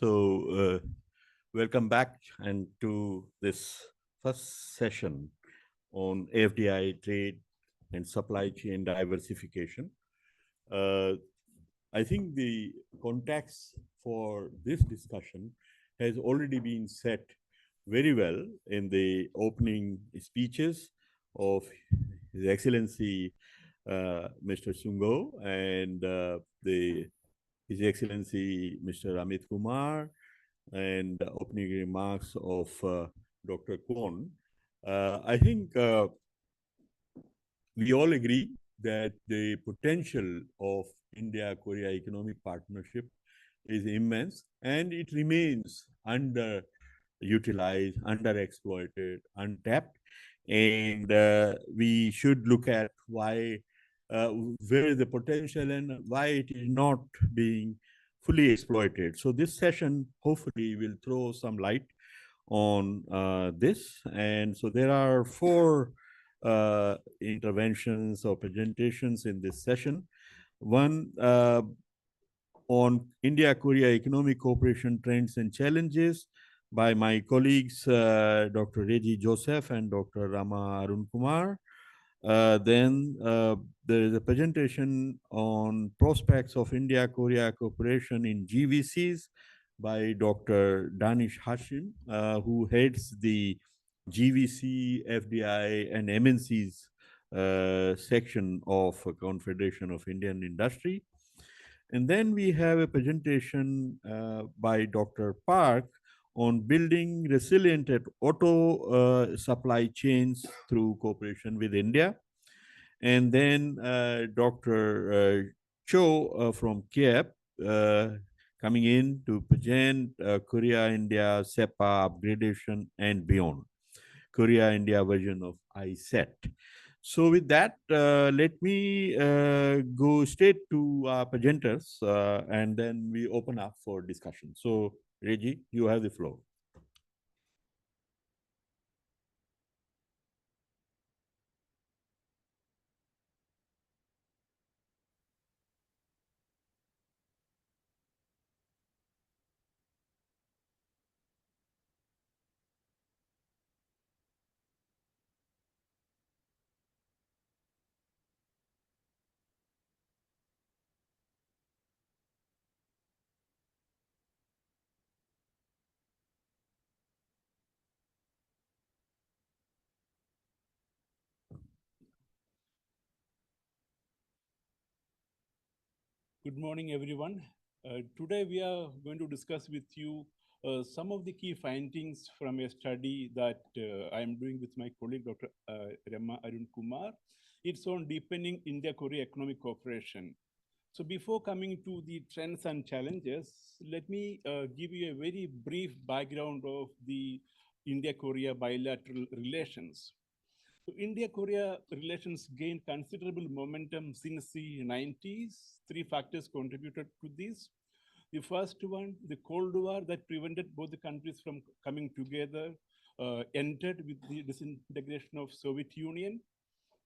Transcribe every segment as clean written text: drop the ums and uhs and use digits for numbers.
Welcome back and to this first session on FDI trade and supply chain diversification. Uh, I think the context for this discussion has already been set very well in the opening speeches of His Excellency Mr. Sungo and His Excellency Mr. Amit Kumar and the opening remarks of Dr. Kwon. I think we all agree that the potential of India-Korea economic partnership is immense and it remains underutilized, underexploited, untapped. And we should look at where is the potential and why it is not being fully exploited. So this session hopefully will throw some light on this. And so there are four interventions or presentations in this session. One on India-Korea economic cooperation trends and challenges by my colleagues, Dr. Reggie Joseph and Dr. Rama Arun Kumar. Then there is a presentation on prospects of India-Korea cooperation in GVCs by Dr. Danish Hashim, who heads the GVC, FDI, and MNCs section of Confederation of Indian Industry. And then we have a presentation by Dr. Park on building resilient auto supply chains through cooperation with India. And then Dr. Cho from KIET coming in to present Korea-India SEPA upgradation and beyond, Korea-India version of ISET. So with that, let me go straight to our presenters and then we open up for discussion. So Reggie, you have the floor. Good morning, everyone. Today we are going to discuss with you some of the key findings from a study that I am doing with my colleague, Dr. Rama Arun Kumar. It's on deepening India-Korea economic cooperation. So before coming to the trends and challenges, let me give you a very brief background of the India-Korea bilateral relations. So India-Korea relations gained considerable momentum since the 90s. Three factors contributed to this. The first one, the Cold War that prevented both the countries from coming together, ended with the disintegration of Soviet Union.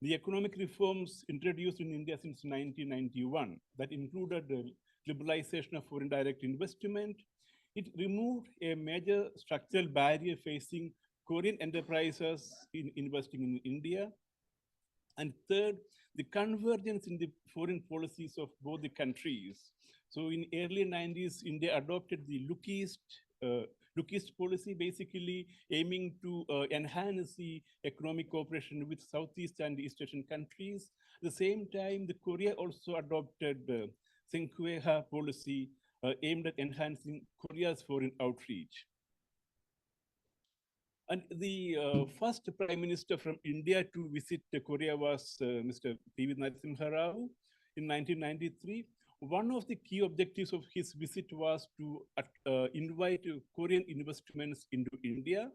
The economic reforms introduced in India since 1991 that included the liberalization of foreign direct investment. It removed a major structural barrier facing Korean enterprises in investing in India. And third, the convergence in the foreign policies of both the countries. So in early 90s, India adopted the Look East policy, basically aiming to enhance the economic cooperation with Southeast and East Asian countries. At the same time, the Korea also adopted the Senkweha policy aimed at enhancing Korea's foreign outreach. And the first prime minister from India to visit Korea was Mr. P.V. Narasimha Rao in 1993. One of the key objectives of his visit was to invite Korean investments into India.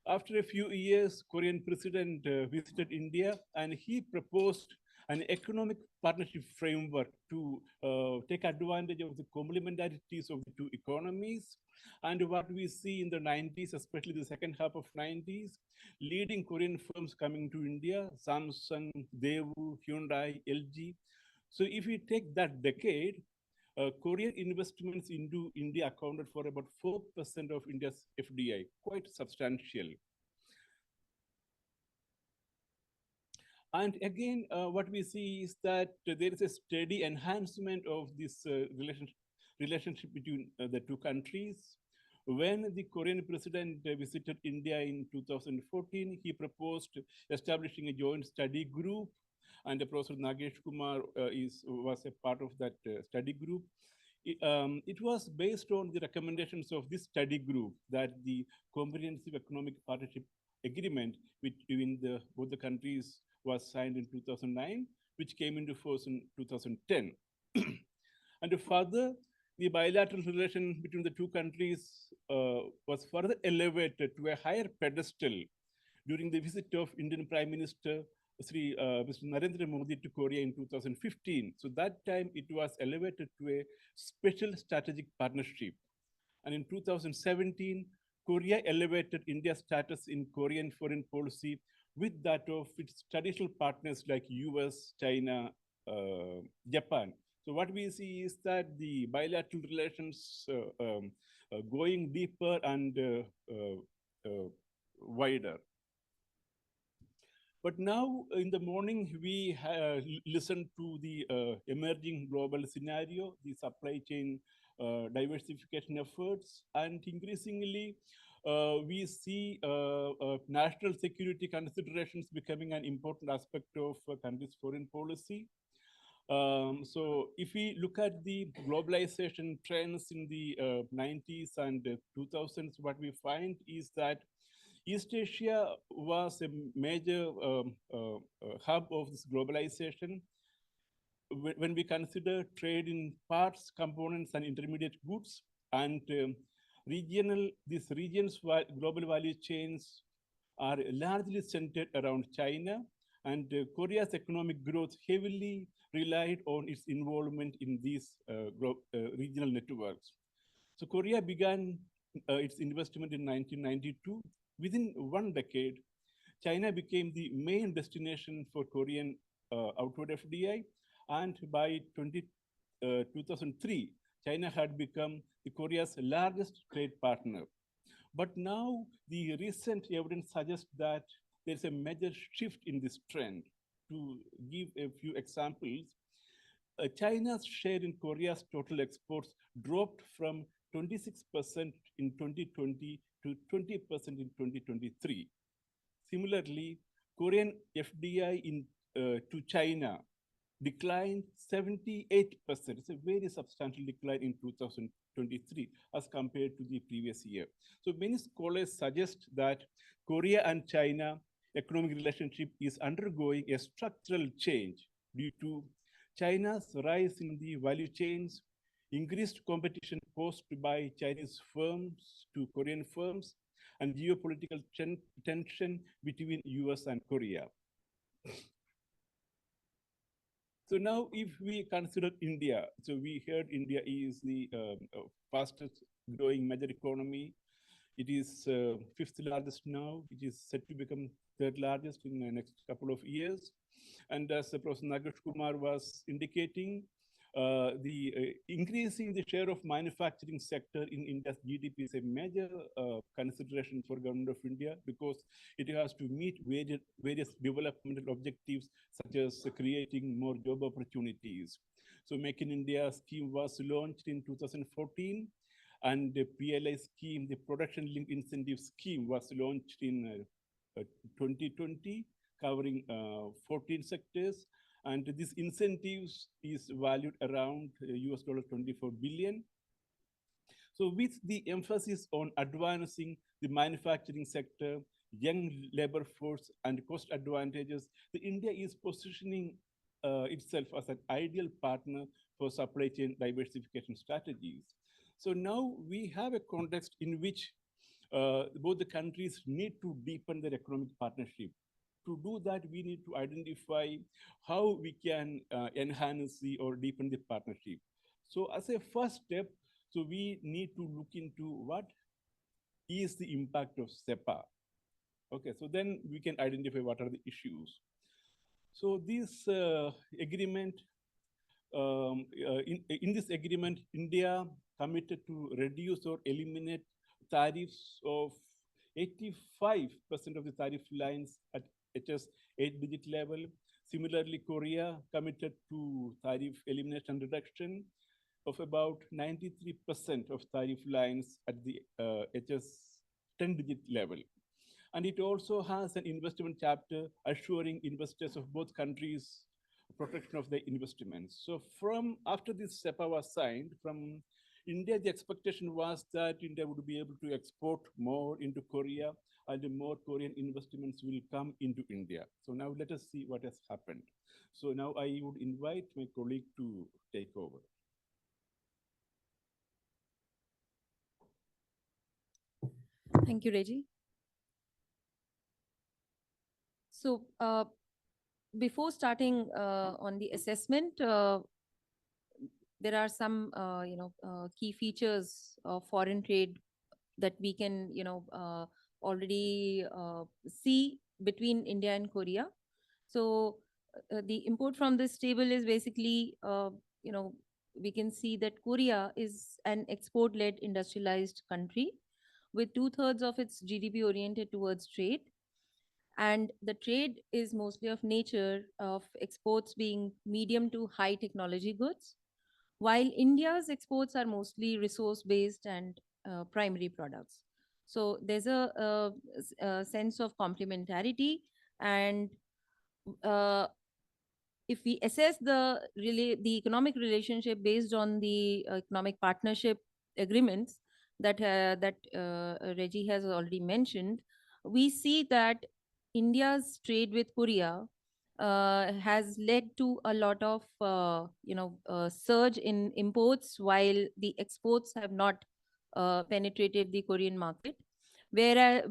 After a few years, Korean president visited India and he proposed an economic partnership framework to take advantage of the complementarities of the two economies. And what we see in the 90s, especially the second half of 90s, leading Korean firms coming to India, Samsung, Daewoo, Hyundai, LG. So if we take that decade, Korean investments into India accounted for about 4% of India's FDI, quite substantial. And again, what we see is that there is a steady enhancement of this relationship between the two countries. When the Korean president visited India in 2014, he proposed establishing a joint study group, and Professor Nagesh Kumar was a part of that study group. It was based on the recommendations of this study group that the Comprehensive Economic Partnership Agreement between both the countries was signed in 2009, which came into force in 2010. And further, the bilateral relation between the two countries was further elevated to a higher pedestal during the visit of Indian Prime Minister Mr. Narendra Modi to Korea in 2015. So that time it was elevated to a special strategic partnership. And in 2017, Korea elevated India's status in Korean foreign policy with that of its traditional partners like US, China, Japan. So what we see is that the bilateral relations going deeper and wider. But now in the morning, we listened to the emerging global scenario, the supply chain diversification efforts, and increasingly, we see national security considerations becoming an important aspect of a country's foreign policy. So if we look at the globalization trends in the 90s and 2000s, what we find is that East Asia was a major hub of this globalization. When we consider trade in parts, components, and intermediate goods, and these regions' global value chains are largely centered around China, and Korea's economic growth heavily relied on its involvement in these regional networks. So Korea began its investment in 1992. Within one decade, China became the main destination for Korean outward FDI, and by 2003, China had become Korea's largest trade partner. But now the recent evidence suggests that there's a major shift in this trend. To give a few examples, China's share in Korea's total exports dropped from 26% in 2020 to 20% in 2023. Similarly, Korean FDI to China declined 78%. It's a very substantial decline in 2023 as compared to the previous year. So many scholars suggest that Korea and China economic relationship is undergoing a structural change due to China's rise in the value chains, increased competition posed by Chinese firms to Korean firms, and geopolitical tension between US and Korea. So now if we consider India, so we heard India is the fastest growing major economy. It is fifth largest now. It is set to become third largest in the next couple of years. And as Professor Nagesh Kumar was indicating, increasing the share of manufacturing sector in India's GDP is a major consideration for government of India because it has to meet various developmental objectives such as creating more job opportunities. So Make in India scheme was launched in 2014, and the PLI scheme, the production linked incentive scheme, was launched in 2020, covering 14 sectors. And these incentives is valued around US $24 billion. So with the emphasis on advancing the manufacturing sector, young labor force, and cost advantages, India is positioning itself as an ideal partner for supply chain diversification strategies. So now we have a context in which both the countries need to deepen their economic partnership. To do that, we need to identify how we can enhance or deepen the partnership. So as a first step, so we need to look into what is the impact of SEPA. Okay, so then we can identify what are the issues. So this agreement In this agreement, India committed to reduce or eliminate tariffs of 85% of the tariff lines at HS 8-digit level. Similarly, Korea committed to tariff elimination and reduction of about 93% of tariff lines at the HS 10-digit level. And it also has an investment chapter assuring investors of both countries protection of their investments. So from after this SEPA was signed, from India, the expectation was that India would be able to export more into Korea and more Korean investments will come into India. So now let us see what has happened. So now I would invite my colleague to take over. Thank you, Reggie. So before starting on the assessment, there are some key features of foreign trade that we can already see between India and Korea. So the input from this table is basically we can see that Korea is an export-led industrialized country with 2/3 of its GDP oriented towards trade. And the trade is mostly of nature of exports being medium to high technology goods, while India's exports are mostly resource based and primary products. So there's a sense of complementarity, and uh, if we assess the economic relationship based on the economic partnership agreements that Reggie has already mentioned, we see that India's trade with Korea has led to a lot of surge in imports, while the exports have not penetrated the Korean market, where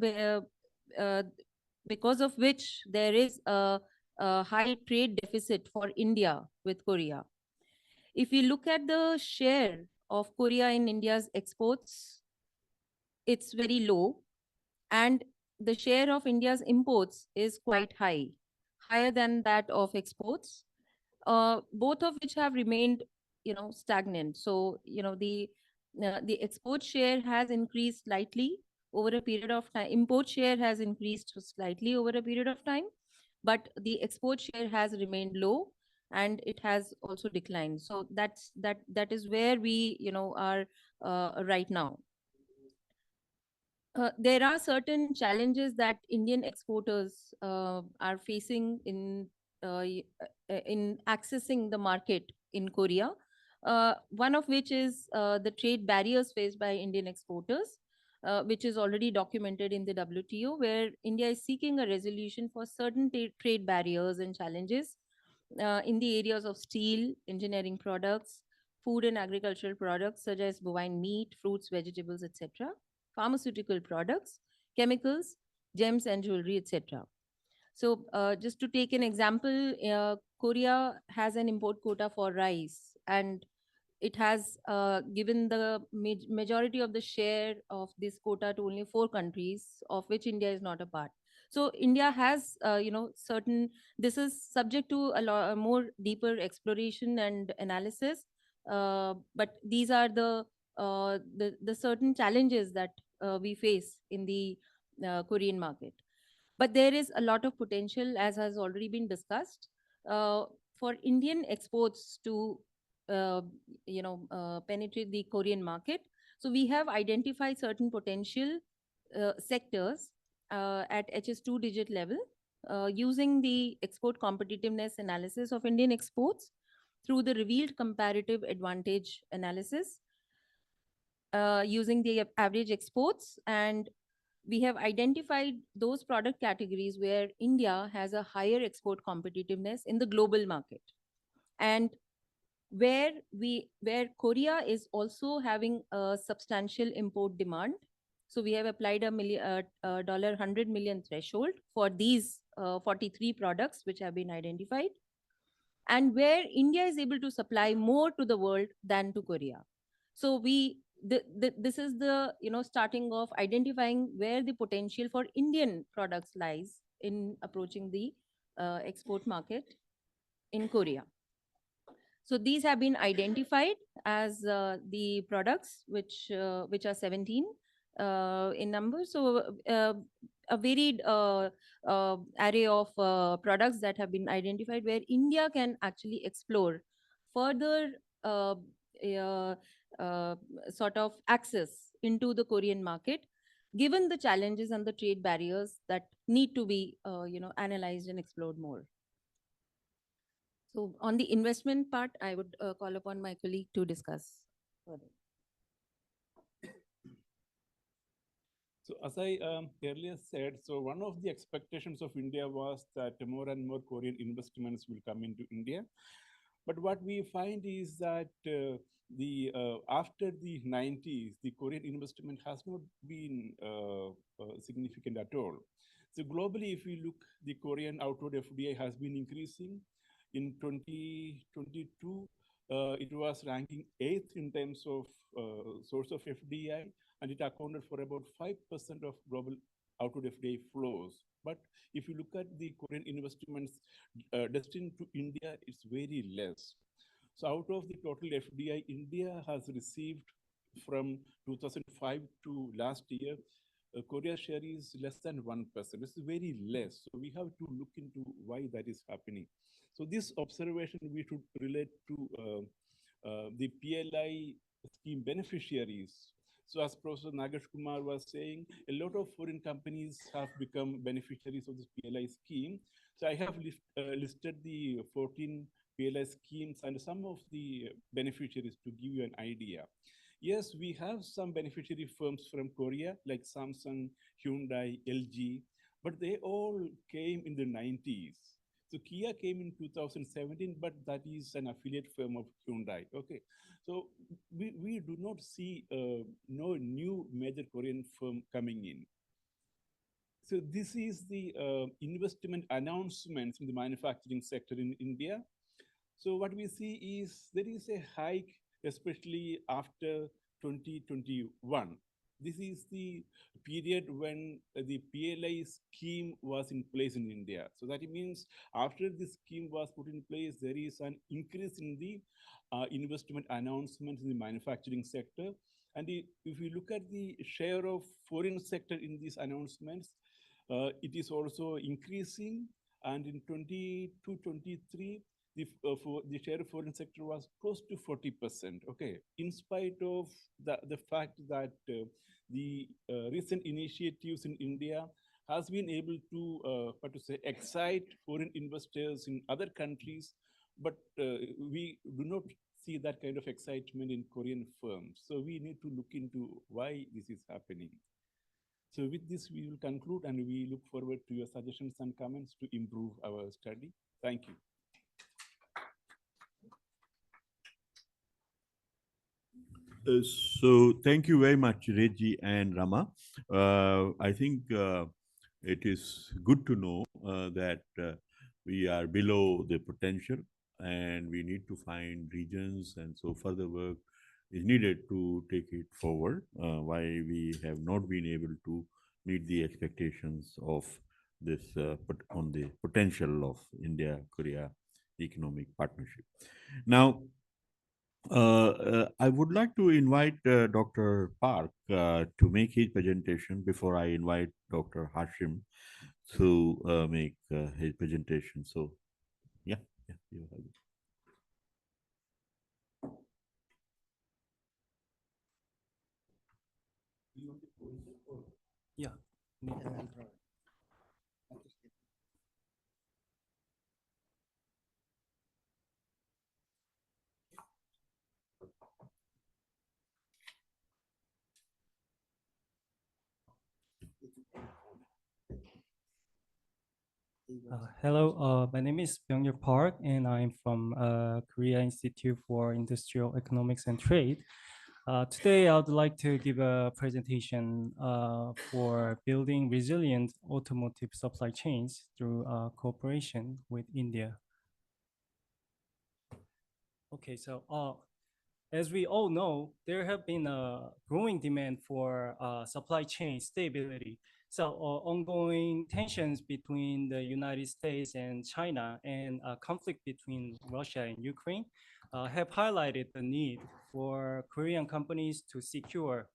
because of which there is a high trade deficit for India with Korea. If we look at the share of Korea in India's exports, it's very low, and the share of India's imports is quite high, higher than that of exports, both of which have remained, stagnant. So, the export share has increased slightly over a period of time. Import share has increased slightly over a period of time, but the export share has remained low and it has also declined. So that is where we, are right now. There are certain challenges that Indian exporters are facing in accessing the market in Korea. One of which is the trade barriers faced by Indian exporters, which is already documented in the WTO, where India is seeking a resolution for certain trade barriers and challenges in the areas of steel, engineering products, food and agricultural products such as bovine meat, fruits, vegetables, etc., pharmaceutical products, chemicals, gems and jewelry, etc. So just to take an example, Korea has an import quota for rice, and it has given the majority of the share of this quota to only 4 countries, of which India is not a part. So India has, certain. This is subject to a lot more deeper exploration and analysis. But these are the certain challenges that we face in the Korean market. But there is a lot of potential, as has already been discussed, for Indian exports to penetrate the Korean market. So we have identified certain potential sectors at HS2 digit level using the export competitiveness analysis of Indian exports through the revealed comparative advantage analysis using the average exports, and we have identified those product categories where India has a higher export competitiveness in the global market, and where Korea is also having a substantial import demand. So we have applied a $100 million threshold for these 43 products which have been identified, and where India is able to supply more to the world than to Korea. So this is the starting of identifying where the potential for Indian products lies in approaching the export market in Korea. So these have been identified as the products which are 17 in number. So a varied array of products that have been identified where India can actually explore further uh, uh, sort of access into the Korean market, given the challenges and the trade barriers that need to be analyzed and explored more. So on the investment part, I would call upon my colleague to discuss further. So as I earlier said, so one of the expectations of India was that more and more Korean investments will come into India. But what we find is that after the 90s, the Korean investment has not been significant at all. So globally, if we look, the Korean outward FDI has been increasing. In 2022, it was ranking 8th in terms of source of FDI, and it accounted for about 5% of global outward FDI flows. But if you look at the Korean investments destined to India, it's very less. So out of the total FDI, India has received from 2005 to last year, Korea's share is less than 1%. This is very less. So we have to look into why that is happening. So this observation we should relate to the PLI scheme beneficiaries. So as Professor Nagesh Kumar was saying, a lot of foreign companies have become beneficiaries of this PLI scheme. So I have listed the 14 PLI schemes and some of the beneficiaries to give you an idea. Yes, we have some beneficiary firms from Korea like Samsung, Hyundai, LG, but they all came in the 90s. So Kia came in 2017, but that is an affiliate firm of Hyundai. Okay, so we do not see no new major Korean firm coming in. So this is the investment announcements in the manufacturing sector in India. So what we see is there is a hike, especially after 2021. This is the period when the PLI scheme was in place in India. So that means after this scheme was put in place, there is an increase in the investment announcements in the manufacturing sector. And if you look at the share of foreign sector in these announcements, it is also increasing. And in 22-23, the share of foreign sector was close to 40%. Okay, in spite of the fact that the recent initiatives in India has been able to, excite foreign investors in other countries, but we do not see that kind of excitement in Korean firms. So we need to look into why this is happening. So with this, we will conclude and we look forward to your suggestions and comments to improve our study. Thank you. So thank you very much, Reggie and Rama. I think it is good to know that we are below the potential and we need to find regions, and so further work is needed to take it forward. Why we have not been able to meet the expectations of this on the potential of India-Korea economic partnership. Now, I would like to invite Dr. Park to make his presentation before I invite Dr. Hashim to make his presentation. So, yeah, you have it. Yeah. Hello, my name is Byung-Yeol Park, and I'm from Korea Institute for Industrial Economics and Trade. Today, I would like to give a presentation for building resilient automotive supply chains through cooperation with India. Okay, so as we all know, there have been a growing demand for supply chain stability. So ongoing tensions between the United States and China and conflict between Russia and Ukraine have highlighted the need for Korean companies to secure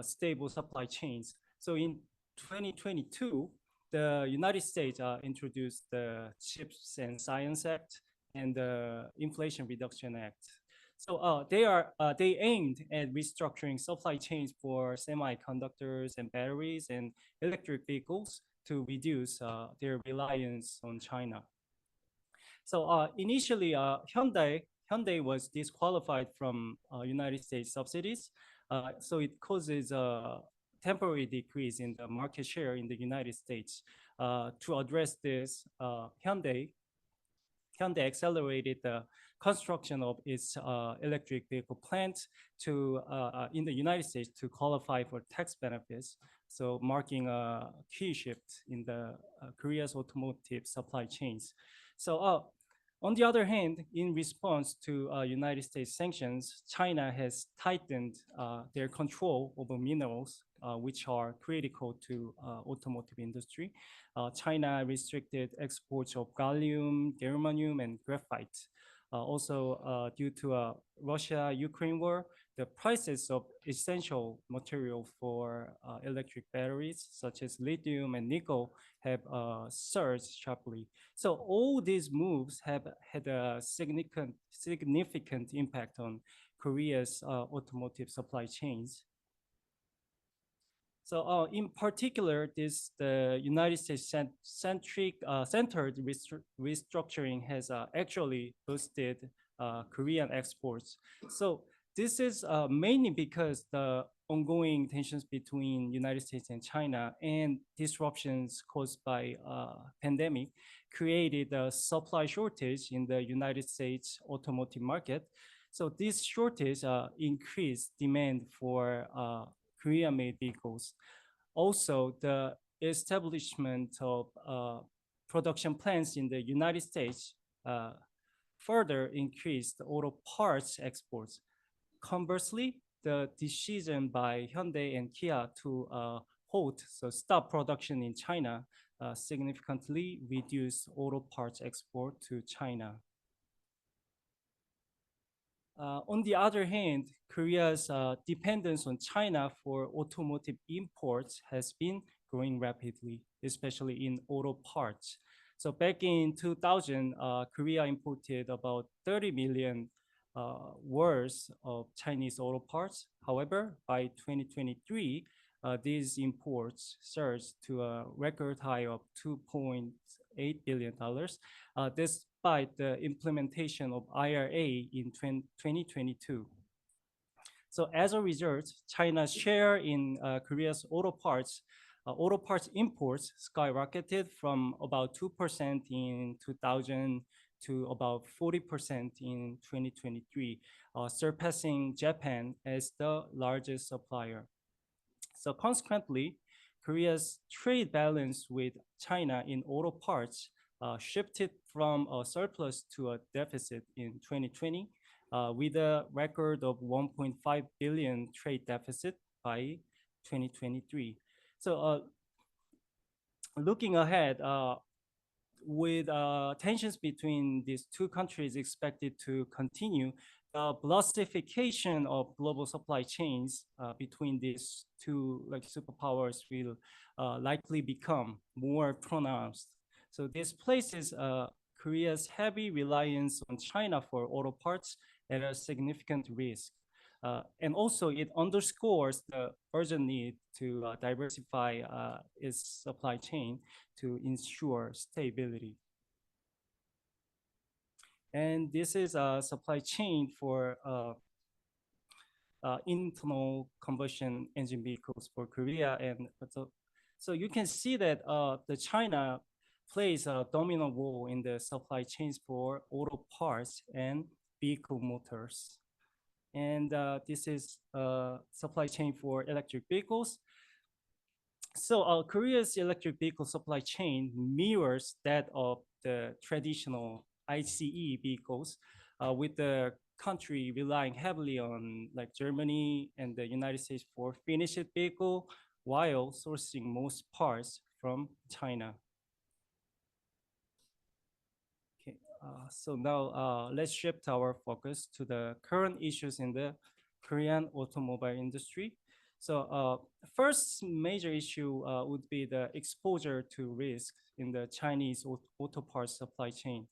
stable supply chains. So in 2022, the United States introduced the Chips and Science Act and the Inflation Reduction Act. So they aimed at restructuring supply chains for semiconductors and batteries and electric vehicles to reduce their reliance on China. So initially, Hyundai was disqualified from United States subsidies. So it causes a temporary decrease in the market share in the United States. To address this, Hyundai accelerated the construction of its electric vehicle plant in the United States to qualify for tax benefits, so marking a key shift in the Korea's automotive supply chains. So on the other hand, in response to United States sanctions, China has tightened their control over minerals, which are critical to automotive industry. China restricted exports of gallium, germanium, and graphite. Also, due to Russia-Ukraine war, the prices of essential material for electric batteries, such as lithium and nickel, have surged sharply. So all these moves have had a significant impact on Korea's automotive supply chains. So in particular, the United States centered restructuring has actually boosted Korean exports. So this is mainly because the ongoing tensions between United States and China and disruptions caused by pandemic created a supply shortage in the United States automotive market. So this shortage increased demand for Korean-made vehicles. Also, the establishment of production plants in the United States further increased auto parts exports. Conversely, the decision by Hyundai and Kia to stop production in China significantly reduced auto parts export to China. On the other hand, Korea's dependence on China for automotive imports has been growing rapidly, especially in auto parts. So back in 2000, Korea imported about 30 million worth of Chinese auto parts. However, by 2023, these imports surged to a record high of $2.8 billion. Despite the implementation of IRA in 2022. So as a result, China's share in Korea's auto parts imports skyrocketed from about 2% in 2000 to about 40% in 2023, surpassing Japan as the largest supplier. So consequently, Korea's trade balance with China in auto parts shifted from a surplus to a deficit in 2020, with a record of 1.5 billion trade deficit by 2023. So looking ahead, with tensions between these two countries expected to continue, the blustification of global supply chains between these two superpowers will likely become more pronounced. So this places Korea's heavy reliance on China for auto parts at a significant risk. And also it underscores the urgent need to diversify its supply chain to ensure stability. And this is a supply chain for internal combustion engine vehicles for Korea. And so you can see that the China plays a dominant role in the supply chains for auto parts and vehicle motors. And this is a supply chain for electric vehicles. So Korea's electric vehicle supply chain mirrors that of the traditional ICE vehicles, with the country relying heavily on Germany and the United States for finished vehicle, while sourcing most parts from China. Okay. So now let's shift our focus to the current issues in the Korean automobile industry. So first major issue would be the exposure to risk in the Chinese auto parts supply chain.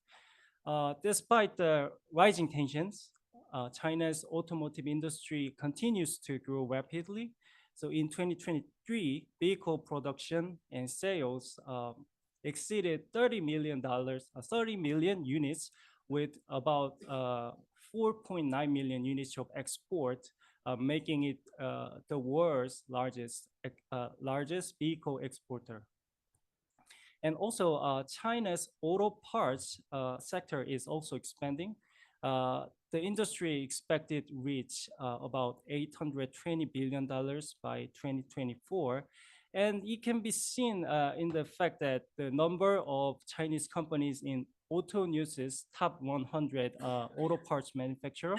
Despite the rising tensions, China's automotive industry continues to grow rapidly. So in 2023, vehicle production and sales exceeded $30 million, 30 million units, with about 4.9 million units of export, making it the world's largest vehicle exporter. And also, China's auto parts sector is also expanding. The industry expected to reach about $820 billion by 2024. And it can be seen in the fact that the number of Chinese companies in Auto News's top 100 auto parts manufacturer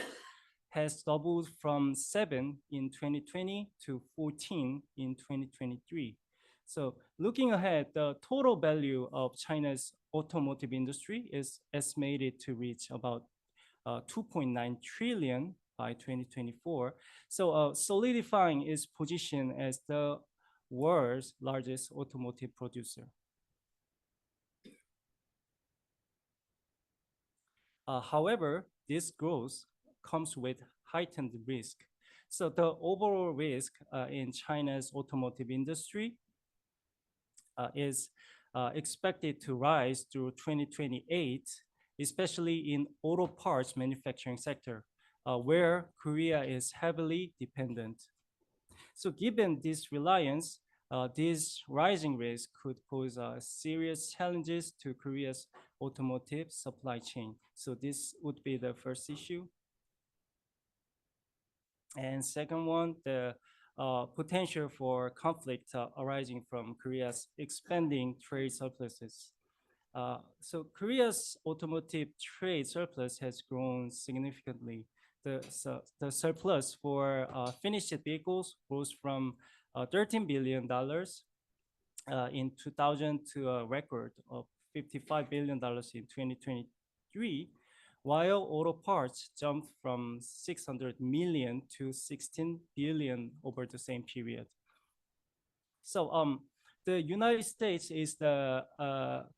has doubled from 7 in 2020 to 14 in 2023. So looking ahead, the total value of China's automotive industry is estimated to reach about 2.9 trillion by 2024. So solidifying its position as the world's largest automotive producer. However, this growth comes with heightened risk. So the overall risk in China's automotive industry is expected to rise through 2028, especially in auto parts manufacturing sector, where Korea is heavily dependent. So given this reliance, this rising risk could pose serious challenges to Korea's automotive supply chain. So this would be the first issue. And second one, the potential for conflict arising from Korea's expanding trade surpluses. So Korea's automotive trade surplus has grown significantly. The surplus for finished vehicles rose from $13 billion in 2000 to a record of $55 billion in 2023, while auto parts jumped from 600 million to 16 billion over the same period. So the United States is the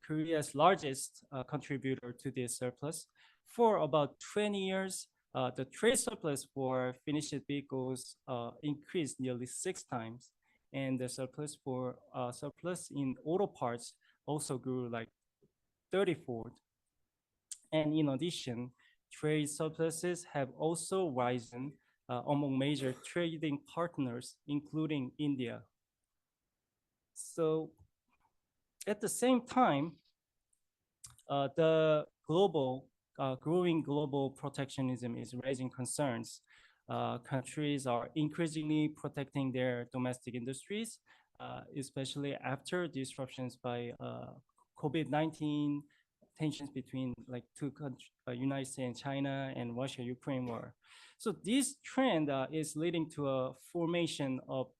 Korea's largest contributor to this surplus. For about 20 years, the trade surplus for finished vehicles increased nearly 6 times, and the surplus in auto parts also grew like 30-fold. And in addition, trade surpluses have also risen among major trading partners, including India. So at the same time, the growing global protectionism is raising concerns. Countries are increasingly protecting their domestic industries, especially after disruptions by COVID-19, tensions between like two countries, United States and China, and Russia-Ukraine war. So this trend is leading to a formation of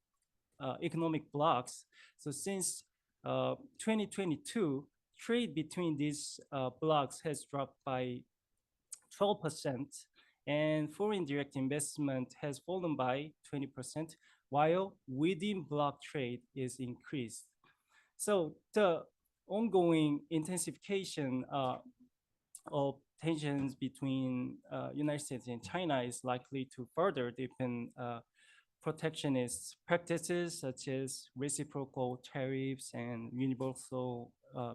economic blocs. So since 2022, trade between these blocs has dropped by 12%, and foreign direct investment has fallen by 20%, while within bloc trade is increased. So the ongoing intensification of tensions between United States and China is likely to further deepen protectionist practices such as reciprocal tariffs and universal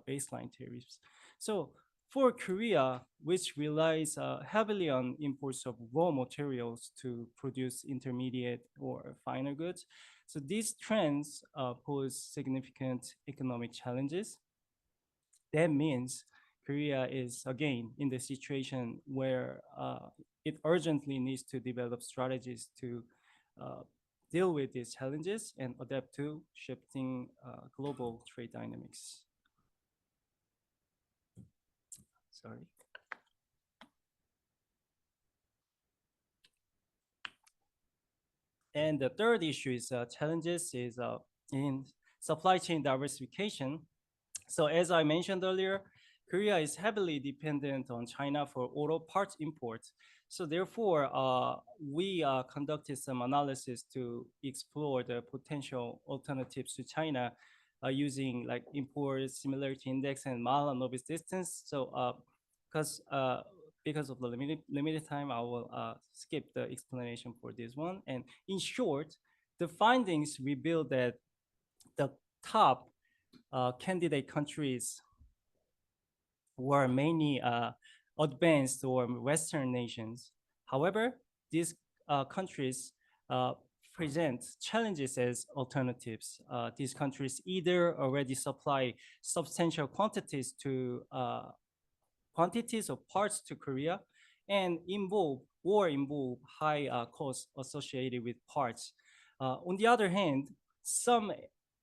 baseline tariffs. So for Korea, which relies heavily on imports of raw materials to produce intermediate or final goods, so these trends pose significant economic challenges. That means Korea is again in the situation where it urgently needs to develop strategies to deal with these challenges and adapt to shifting global trade dynamics. Sorry. And the third issue is challenges is in supply chain diversification. So as I mentioned earlier, Korea is heavily dependent on China for auto parts imports. So therefore, we conducted some analysis to explore the potential alternatives to China using like import similarity index and Mahalanobis distance. So because of the limited time, I will skip the explanation for this one. And in short, the findings reveal that the top candidate countries were mainly advanced or Western nations. However, these countries present challenges as alternatives. These countries either already supply substantial quantities of parts to Korea and involve high costs associated with parts. On the other hand, some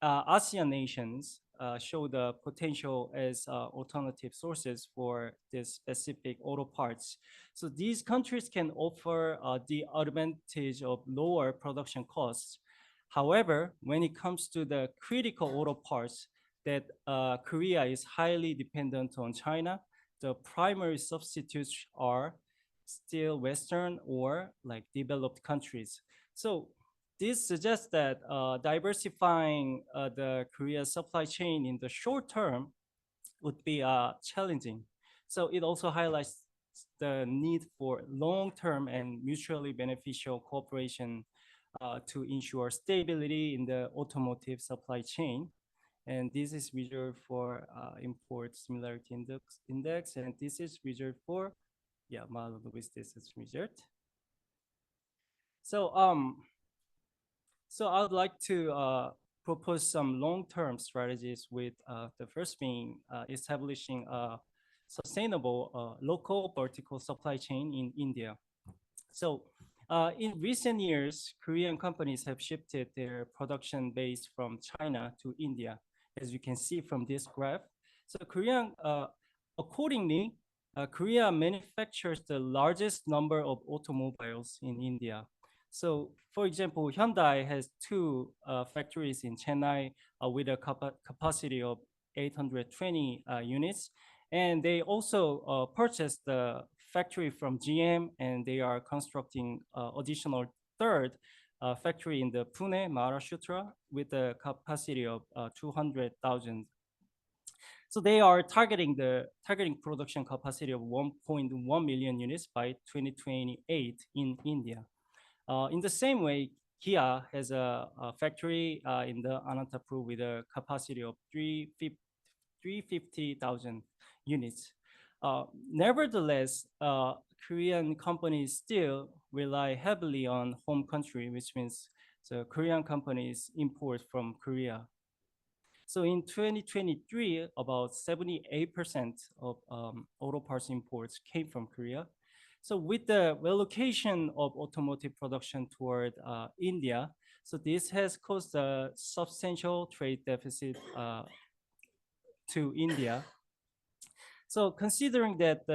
ASEAN nations show the potential as alternative sources for this specific auto parts. So these countries can offer the advantage of lower production costs. However, when it comes to the critical auto parts that Korea is highly dependent on China, the primary substitutes are still Western or like developed countries. So this suggests that diversifying the Korea supply chain in the short term would be challenging. So it also highlights the need for long-term and mutually beneficial cooperation to ensure stability in the automotive supply chain. And this is reserved for import similarity index, and this is reserved for, yeah, Mahalanobis distance reserved. So I would like to propose some long-term strategies with the first being establishing a sustainable local vertical supply chain in India. So in recent years, Korean companies have shifted their production base from China to India, as you can see from this graph. So accordingly, Korea manufactures the largest number of automobiles in India. So, for example, Hyundai has two factories in Chennai with a capacity of 820 units. And they also purchased the factory from GM, and they are constructing additional third factory in the Pune, Maharashtra, with a capacity of 200,000. So they are targeting production capacity of 1.1 million units by 2028 in India. In the same way, Kia has a factory in the Anantapur with a capacity of 350,000 units. Nevertheless, Korean companies still rely heavily on home country, which means the Korean companies import from Korea. So in 2023, about 78% of auto parts imports came from Korea. So with the relocation of automotive production toward India, so this has caused a substantial trade deficit to India. So considering that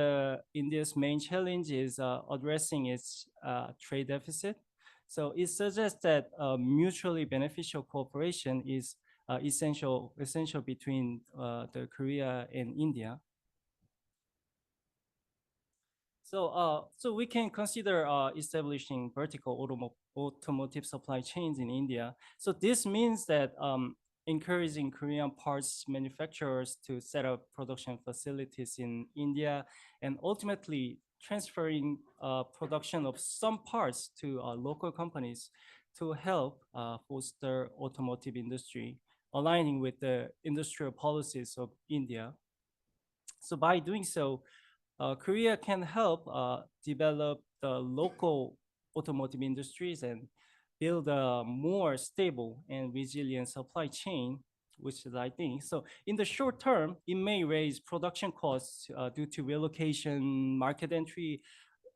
India's main challenge is addressing its trade deficit, so it suggests that mutually beneficial cooperation is essential between the Korea and India. So we can consider establishing vertical automotive supply chains in India. So this means that encouraging Korean parts manufacturers to set up production facilities in India and ultimately transferring production of some parts to local companies to help foster automotive industry, aligning with the industrial policies of India. So by doing so, Korea can help develop the local automotive industries and build a more stable and resilient supply chain, which is, I think. So in the short term, it may raise production costs due to relocation, market entry,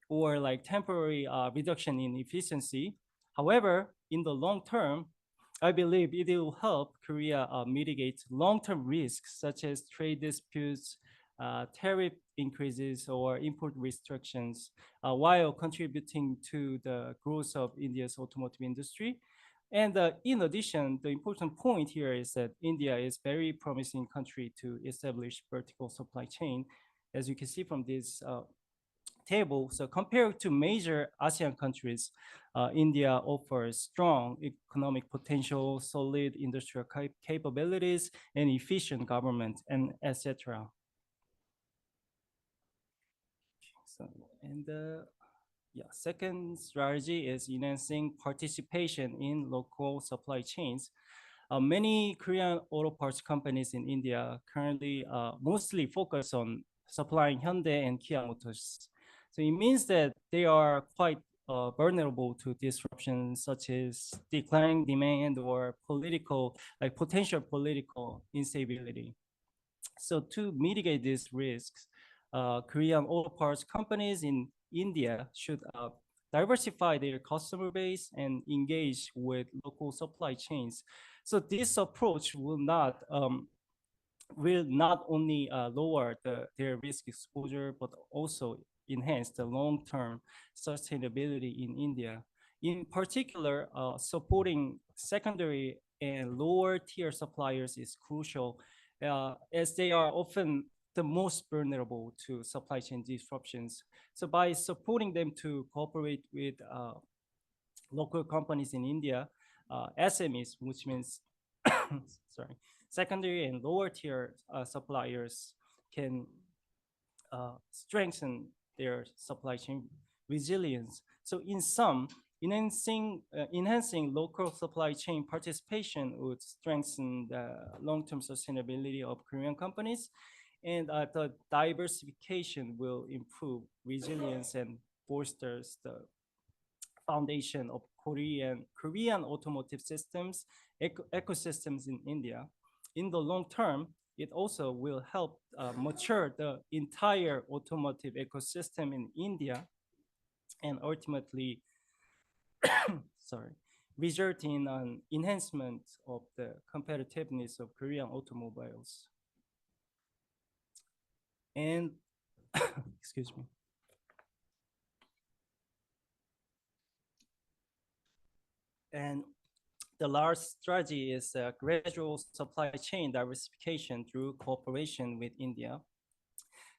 or like temporary reduction in efficiency. However, in the long term, I believe it will help Korea mitigate long-term risks such as trade disputes, tariff increases, or import restrictions, while contributing to the growth of India's automotive industry. And in addition, the important point here is that India is very promising country to establish vertical supply chain. As you can see from this table, so compared to major ASEAN countries, India offers strong economic potential, solid industrial capabilities, and efficient government, and etc. So, and yeah, second strategy is enhancing participation in local supply chains. Many Korean auto parts companies in India currently mostly focus on supplying Hyundai and Kia Motors. So it means that they are quite vulnerable to disruptions such as declining demand or potential political instability. So to mitigate these risks, Korean auto parts companies in India should diversify their customer base and engage with local supply chains. So this approach will not only lower their risk exposure, but also enhance the long-term sustainability in India. In particular, supporting secondary and lower tier suppliers is crucial, as they are often the most vulnerable to supply chain disruptions. So by supporting them to cooperate with local companies in India, SMEs, which means sorry, secondary and lower tier suppliers can strengthen their supply chain resilience. So in sum, enhancing local supply chain participation would strengthen the long-term sustainability of Korean companies, and the diversification will improve resilience and bolsters the foundation of Korean automotive systems, ecosystems in India. In the long term, it also will help mature the entire automotive ecosystem in India, and ultimately, sorry, result in an enhancement of the competitiveness of Korean automobiles. And excuse me. And the large strategy is gradual supply chain diversification through cooperation with India.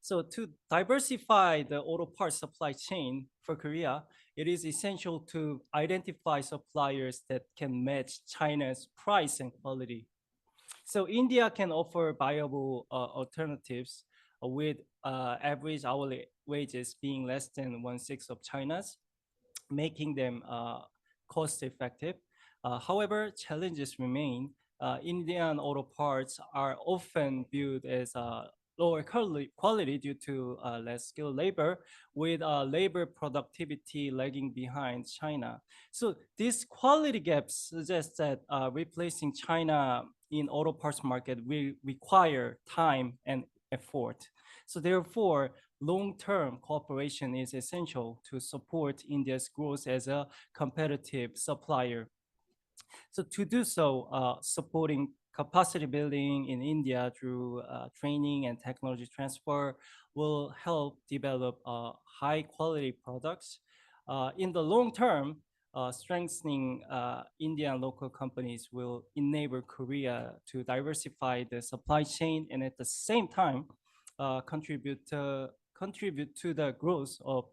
So to diversify the auto parts supply chain for Korea, it is essential to identify suppliers that can match China's price and quality. So India can offer viable alternatives with average hourly wages being less than 1/6 of China's, making them cost effective. However, challenges remain. Indian auto parts are often viewed as lower quality due to less skilled labor, with labor productivity lagging behind China. So these quality gaps suggest that replacing China in auto parts market will require time and effort. So therefore, long-term cooperation is essential to support India's growth as a competitive supplier. So to do so, supporting capacity building in India through training and technology transfer will help develop high quality products. In the long term, strengthening Indian local companies will enable Korea to diversify the supply chain, and at the same time contribute to the growth of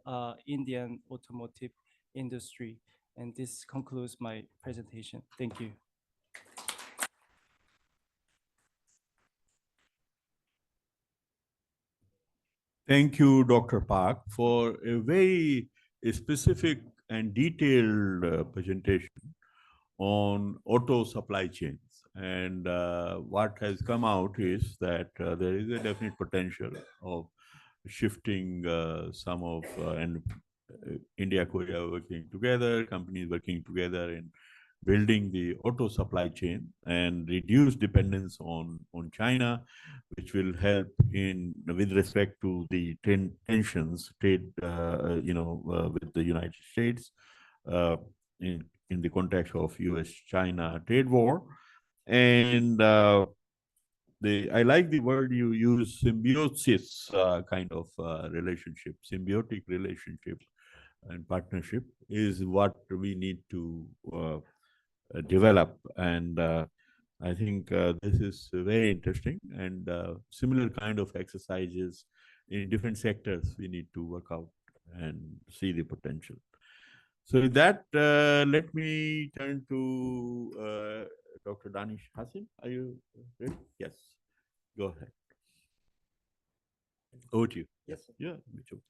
Indian automotive industry. And this concludes my presentation. Thank you. Thank you, Dr. Park, for a very specific and detailed presentation on auto supply chains. And what has come out is that there is a definite potential of shifting some of India, Korea working together, companies working together in building the auto supply chain and reduce dependence on China, which will help in with respect to the tensions trade with the United States in the context of U.S.-China trade war. And I like the word you use, symbiosis kind of relationship, symbiotic relationship and partnership is what we need to develop. And I think this is very interesting, and similar kind of exercises in different sectors we need to work out and see the potential. So with that, let me turn to Dr. Danish Hassan. Are you ready? Yes. Go ahead. Over to you. Yes, sir. Yeah, me too.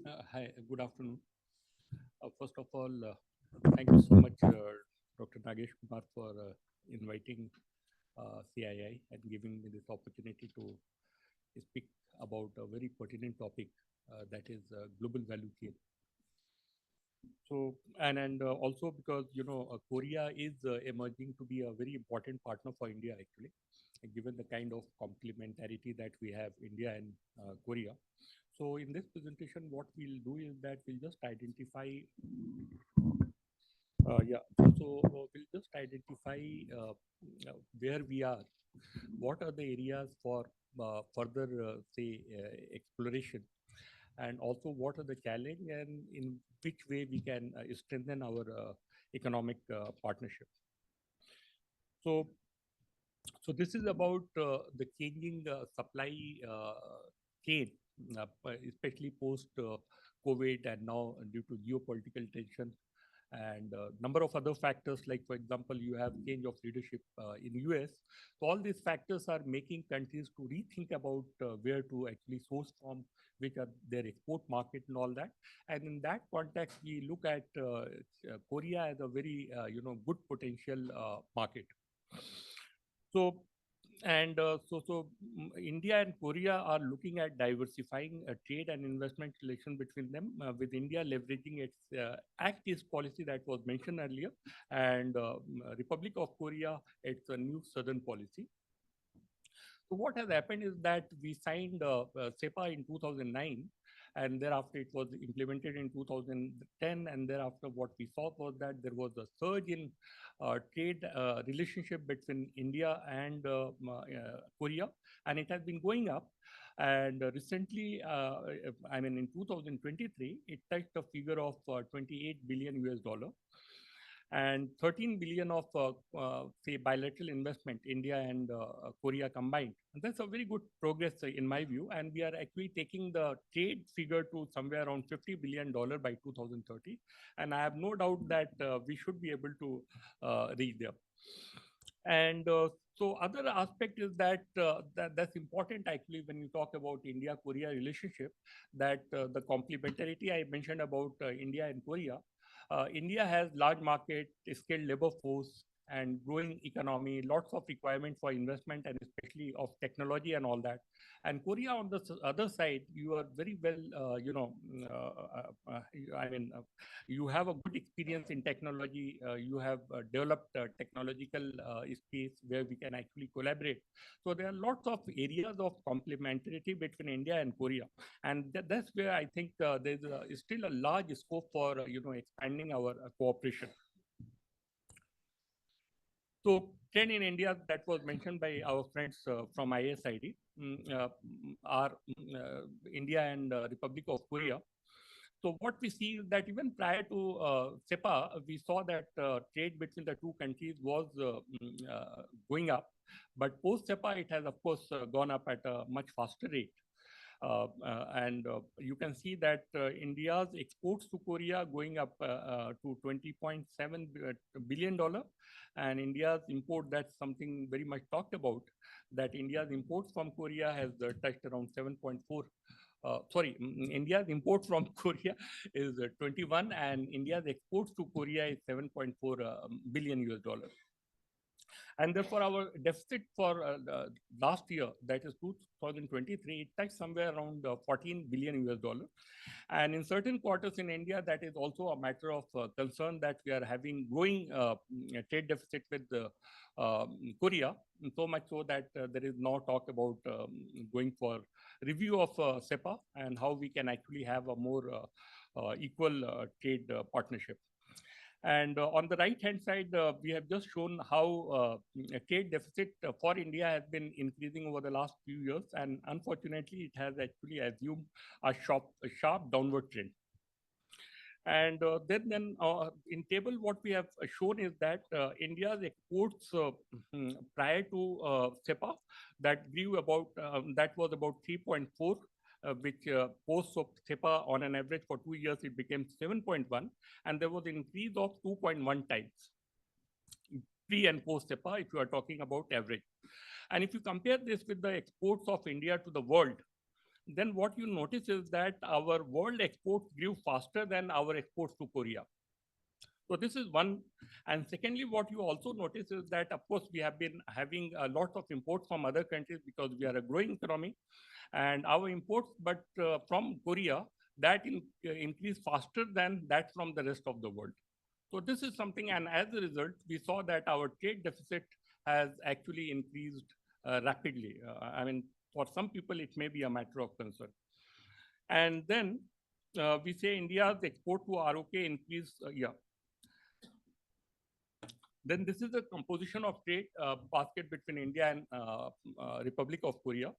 Yeah. Hi, good afternoon. First of all, thank you so much, Dr. Nagesh Kumar, for inviting CII and giving me this opportunity to speak about a very pertinent topic that is global value chain. So, and also because, Korea is emerging to be a very important partner for India, actually, given the kind of complementarity that we have India and Korea. So in this presentation, what we'll do is that we'll just identify, we'll just identify where we are, what are the areas for further, exploration, and also what are the challenges and in which way we can strengthen our economic partnership. So this is about the changing supply chain, especially post COVID and now due to geopolitical tension and number of other factors, like for example, you have change of leadership in US. So all these factors are making countries to rethink about where to actually source from, which are their export market and all that. And in that context, we look at Korea as a very good potential market. So India and Korea are looking at diversifying trade and investment relation between them, with India leveraging its Act East policy that was mentioned earlier, and Republic of Korea, its new Southern policy. So what has happened is that we signed CEPA in 2009, and thereafter it was implemented in 2010, and thereafter what we saw was that there was a surge in trade relationship between India and Korea, and it has been going up. And recently, in 2023, it touched a figure of 28 billion US dollar. And 13 billion of say bilateral investment, India and Korea combined. And that's a very good progress in my view. And we are actually taking the trade figure to somewhere around $50 billion by 2030. And I have no doubt that we should be able to reach there. And so other aspect is that, that's important actually when you talk about India-Korea relationship, that the complementarity I mentioned about India and Korea. India has large market, skilled labor force, and growing economy, lots of requirement for investment and especially of technology and all that. And Korea on the other side, you are very well, you have a good experience in technology. You have developed technological space where we can actually collaborate. So there are lots of areas of complementarity between India and Korea. And that's where I think there's still a large scope for, expanding our cooperation. So trend in India that was mentioned by our friends from ISID are India and Republic of Korea. So what we see is that even prior to CEPA, we saw that trade between the two countries was going up. But post CEPA, it has, of course, gone up at a much faster rate. And you can see that India's exports to Korea going up to $20.7 billion, and India's import, that's something very much talked about, that India's imports from Korea has touched around 7.4. India's import from Korea is 21, and India's exports to Korea is 7.4 billion US dollars. And therefore, our deficit for last year, that is 2023, it touched somewhere around 14 billion US dollar. And in certain quarters in India, that is also a matter of concern that we are having growing trade deficit with Korea, so much so that there is now talk about going for review of CEPA and how we can actually have a more equal trade partnership. And on the right-hand side, we have just shown how trade deficit for India has been increasing over the last few years, and unfortunately, it has actually assumed a sharp downward trend. And then in table, what we have shown is that India's exports prior to CEPA, that grew about, that was about 3.4, which post CEPA on an average for 2 years, it became 7.1, and there was an increase of 2.1 times pre and post CEPA, if you are talking about average. And if you compare this with the exports of India to the world, then what you notice is that our world exports grew faster than our exports to Korea. So this is one. And secondly, what you also notice is that, of course, we have been having a lot of imports from other countries because we are a growing economy. And our imports, but from Korea, that increased faster than that from the rest of the world. So this is something, and as a result, we saw that our trade deficit has actually increased rapidly. I mean, for some people, it may be a matter of concern. And then we say India's export to ROK increased, Then this is the composition of trade basket between India and Republic of Korea.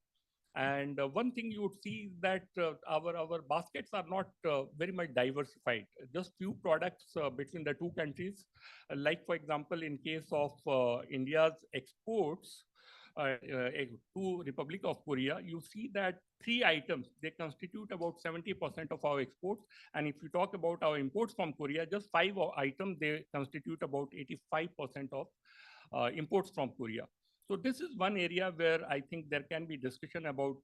And one thing you would see is that our baskets are not very much diversified. Just few products between the two countries. Like, for example, in case of India's exports to Republic of Korea, you see that 3 items, they constitute about 70% of our exports. And if you talk about our imports from Korea, just 5 items, they constitute about 85% of imports from Korea. So this is one area where I think there can be discussion about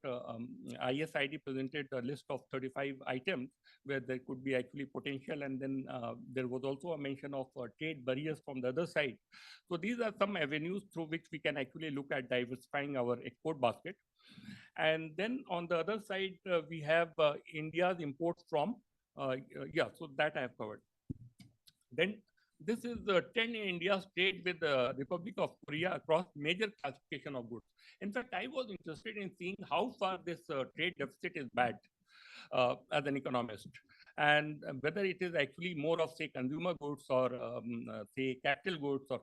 ISID presented a list of 35 items where there could be actually potential. And then there was also a mention of trade barriers from the other side. So these are some avenues through which we can actually look at diversifying our export basket. And then on the other side, we have India's imports from, so that I have covered. Then this is the trend in India's trade with the Republic of Korea across major classification of goods. In fact, I was interested in seeing how far this trade deficit is bad as an economist, and whether it is actually more of, say, consumer goods or, say, capital goods or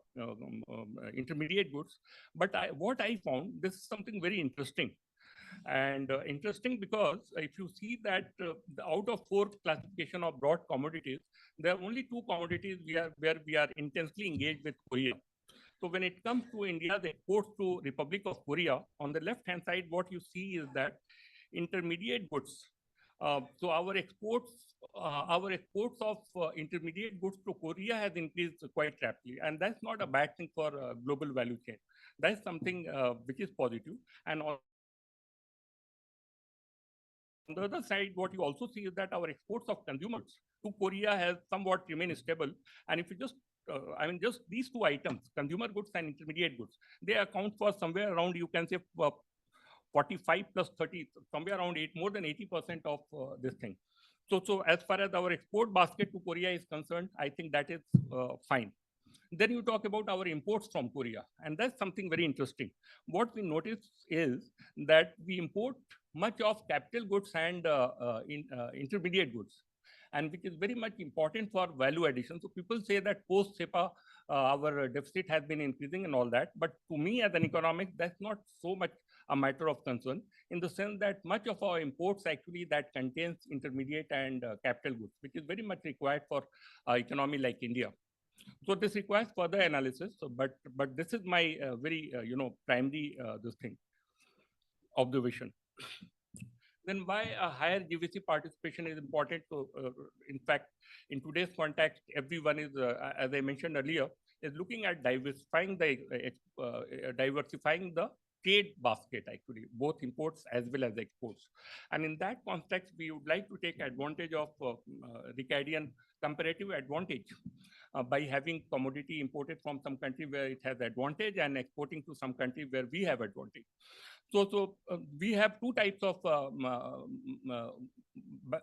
intermediate goods. But what I found, this is something very interesting. And interesting because if you see that out of 4 classification of broad commodities, there are only 2 commodities where we are intensely engaged with Korea. So when it comes to India's exports to Republic of Korea, on the left-hand side, what you see is that intermediate goods. So our exports of intermediate goods to Korea has increased quite rapidly, and that's not a bad thing for global value chain. That's something which is positive. And on the other side, what you also see is that our exports of consumers to Korea has somewhat remained stable. And if you just, just these 2 items, consumer goods and intermediate goods, they account for somewhere around, you can say, 45 plus 30, somewhere around more than 80% of this thing. So as far as our export basket to Korea is concerned, I think that is fine. Then you talk about our imports from Korea, and that's something very interesting. What we notice is that we import much of capital goods and intermediate goods, and which is very much important for value addition. So people say that post CEPA, our deficit has been increasing and all that. But to me, as an economic, that's not so much a matter of concern, in the sense that much of our imports actually that contains intermediate and capital goods, which is very much required for economy like India. So this requires further analysis, but this is my very primary this thing observation. Then why a higher GVC participation is important? So in fact, in today's context, everyone is, as I mentioned earlier, is looking at diversifying the trade basket, actually, both imports as well as exports. And in that context, we would like to take advantage of Ricardian comparative advantage by having commodity imported from some country where it has advantage and exporting to some country where we have advantage. So we have 2 types of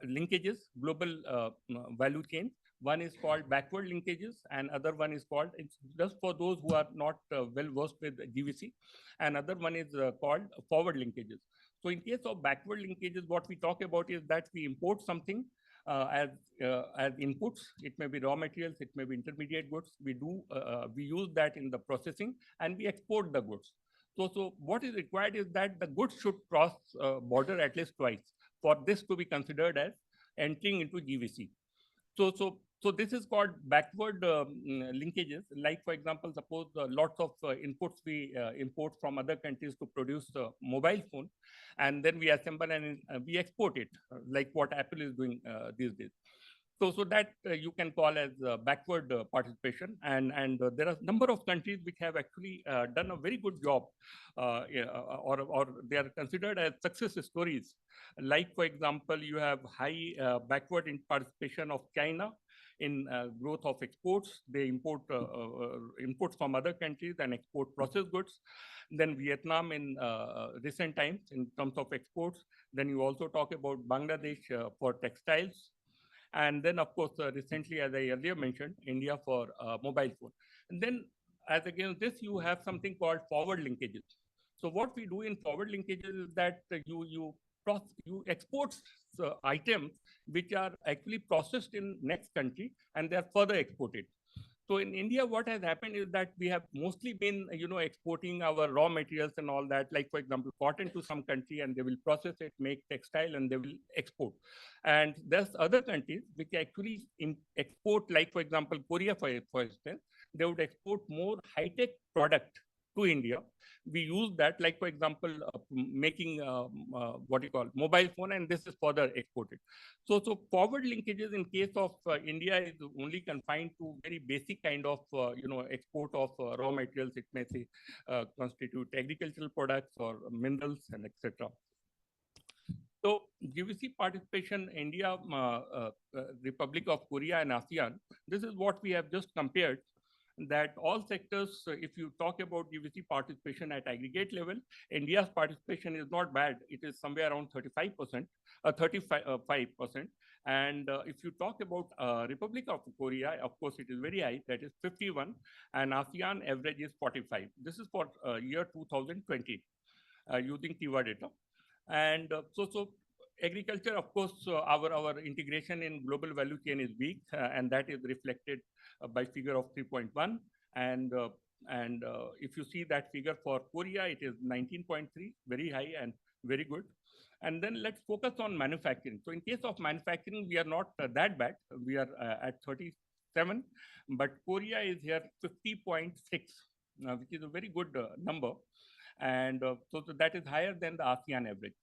linkages, global value chain. One is called backward linkages, and other one is called, it's just for those who are not well versed with GVC, and other one is called forward linkages. So in case of backward linkages, what we talk about is that we import something, as inputs. It may be raw materials, it may be intermediate goods. We use that in the processing, and we export the goods. So what is required is that the goods should cross border at least twice for this to be considered as entering into GVC. So this is called backward linkages. Like, for example, suppose lots of inputs we import from other countries to produce a mobile phone, and then we assemble and we export it, like what Apple is doing these days. So that you can call as backward participation, and there are a number of countries which have actually done a very good job, or they are considered as success stories. Like, for example, you have high backward in participation of China in growth of exports. They import inputs from other countries and export processed goods. Then Vietnam in recent times in terms of exports. Then you also talk about Bangladesh for textiles. And then, of course, recently, as I earlier mentioned, India for mobile phone. And then, as against this, you have something called forward linkages. So what we do in forward linkages is that you export items which are actually processed in next country, and they are further exported. So in India, what has happened is that we have mostly been, exporting our raw materials and all that, like, for example, cotton to some country, and they will process it, make textile, and they will export. And there's other countries which actually export, like, for example, Korea, for instance, they would export more high-tech product to India. We use that, like, for example, making what you call mobile phone, and this is further exported. So forward linkages in case of India is only confined to very basic kind of export of raw materials. It may say constitute agricultural products or minerals and etc. So GVC participation, India, Republic of Korea, and ASEAN. This is what we have just compared. That all sectors, if you talk about GVC participation at aggregate level, India's participation is not bad. It is somewhere around 35%, 35%. And if you talk about Republic of Korea, of course, it is very high. That is 51, and ASEAN average is 45. This is for year 2020 using TIWA data. And so agriculture, of course, our integration in global value chain is weak, and that is reflected by figure of 3.1. And if you see that figure for Korea, it is 19.3, very high and very good. And then let's focus on manufacturing. So in case of manufacturing, we are not that bad. We are at 37, but Korea is here 50.6, which is a very good number. And so that is higher than the ASEAN average.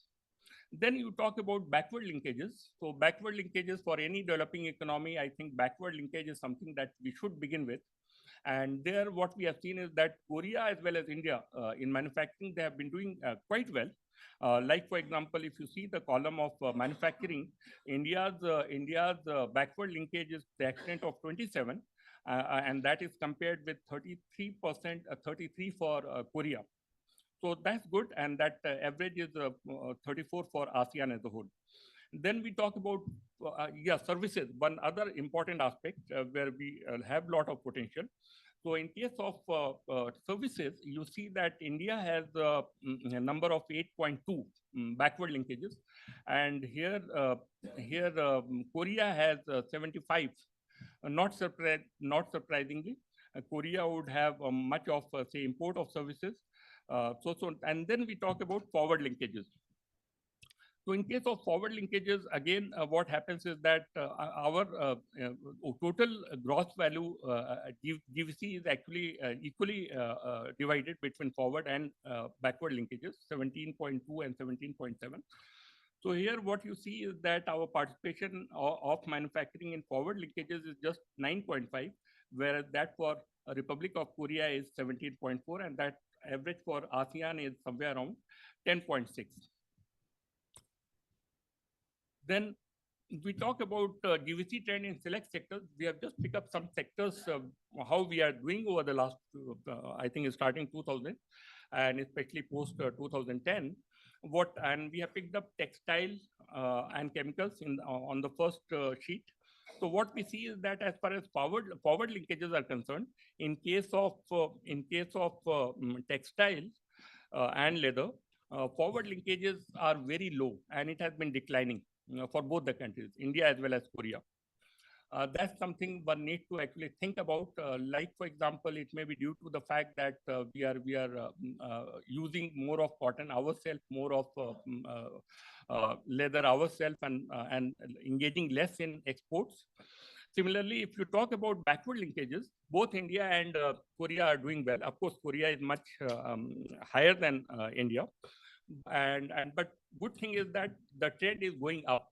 Then you talk about backward linkages. So backward linkages for any developing economy, I think backward linkage is something that we should begin with. And there what we have seen is that Korea as well as India in manufacturing, they have been doing quite well. Like, for example, if you see the column of manufacturing, India's backward linkage is the extent of 27, and that is compared with 33%, 33 for Korea. So that's good, and that average is 34 for ASEAN as a whole. Then we talk about services, one other important aspect where we have a lot of potential. So in case of services, you see that India has a number of 8.2 backward linkages, and here Korea has 75. Not surprisingly, Korea would have much of say import of services. And then we talk about forward linkages. So in case of forward linkages, again, what happens is that our total gross value GVC is actually equally divided between forward and backward linkages, 17.2 and 17.7. So here what you see is that our participation of manufacturing in forward linkages is just 9.5, whereas that for Republic of Korea is 17.4, and that average for ASEAN is somewhere around 10.6. Then we talk about GVC trend in select sectors. We have just picked up some sectors, how we are doing over the last, I think starting 2000, and especially post 2010. And we have picked up textile and chemicals on the first sheet. So what we see is that as far as forward linkages are concerned, in case of textiles and leather, forward linkages are very low, and it has been declining. for both the countries, India as well as Korea. That's something one needs to actually think about. Like, for example, it may be due to the fact that we are using more of cotton ourselves, more of leather ourselves, and engaging less in exports. Similarly, if you talk about backward linkages, both India and Korea are doing well. Of course, Korea is much higher than India, but good thing is that the trend is going up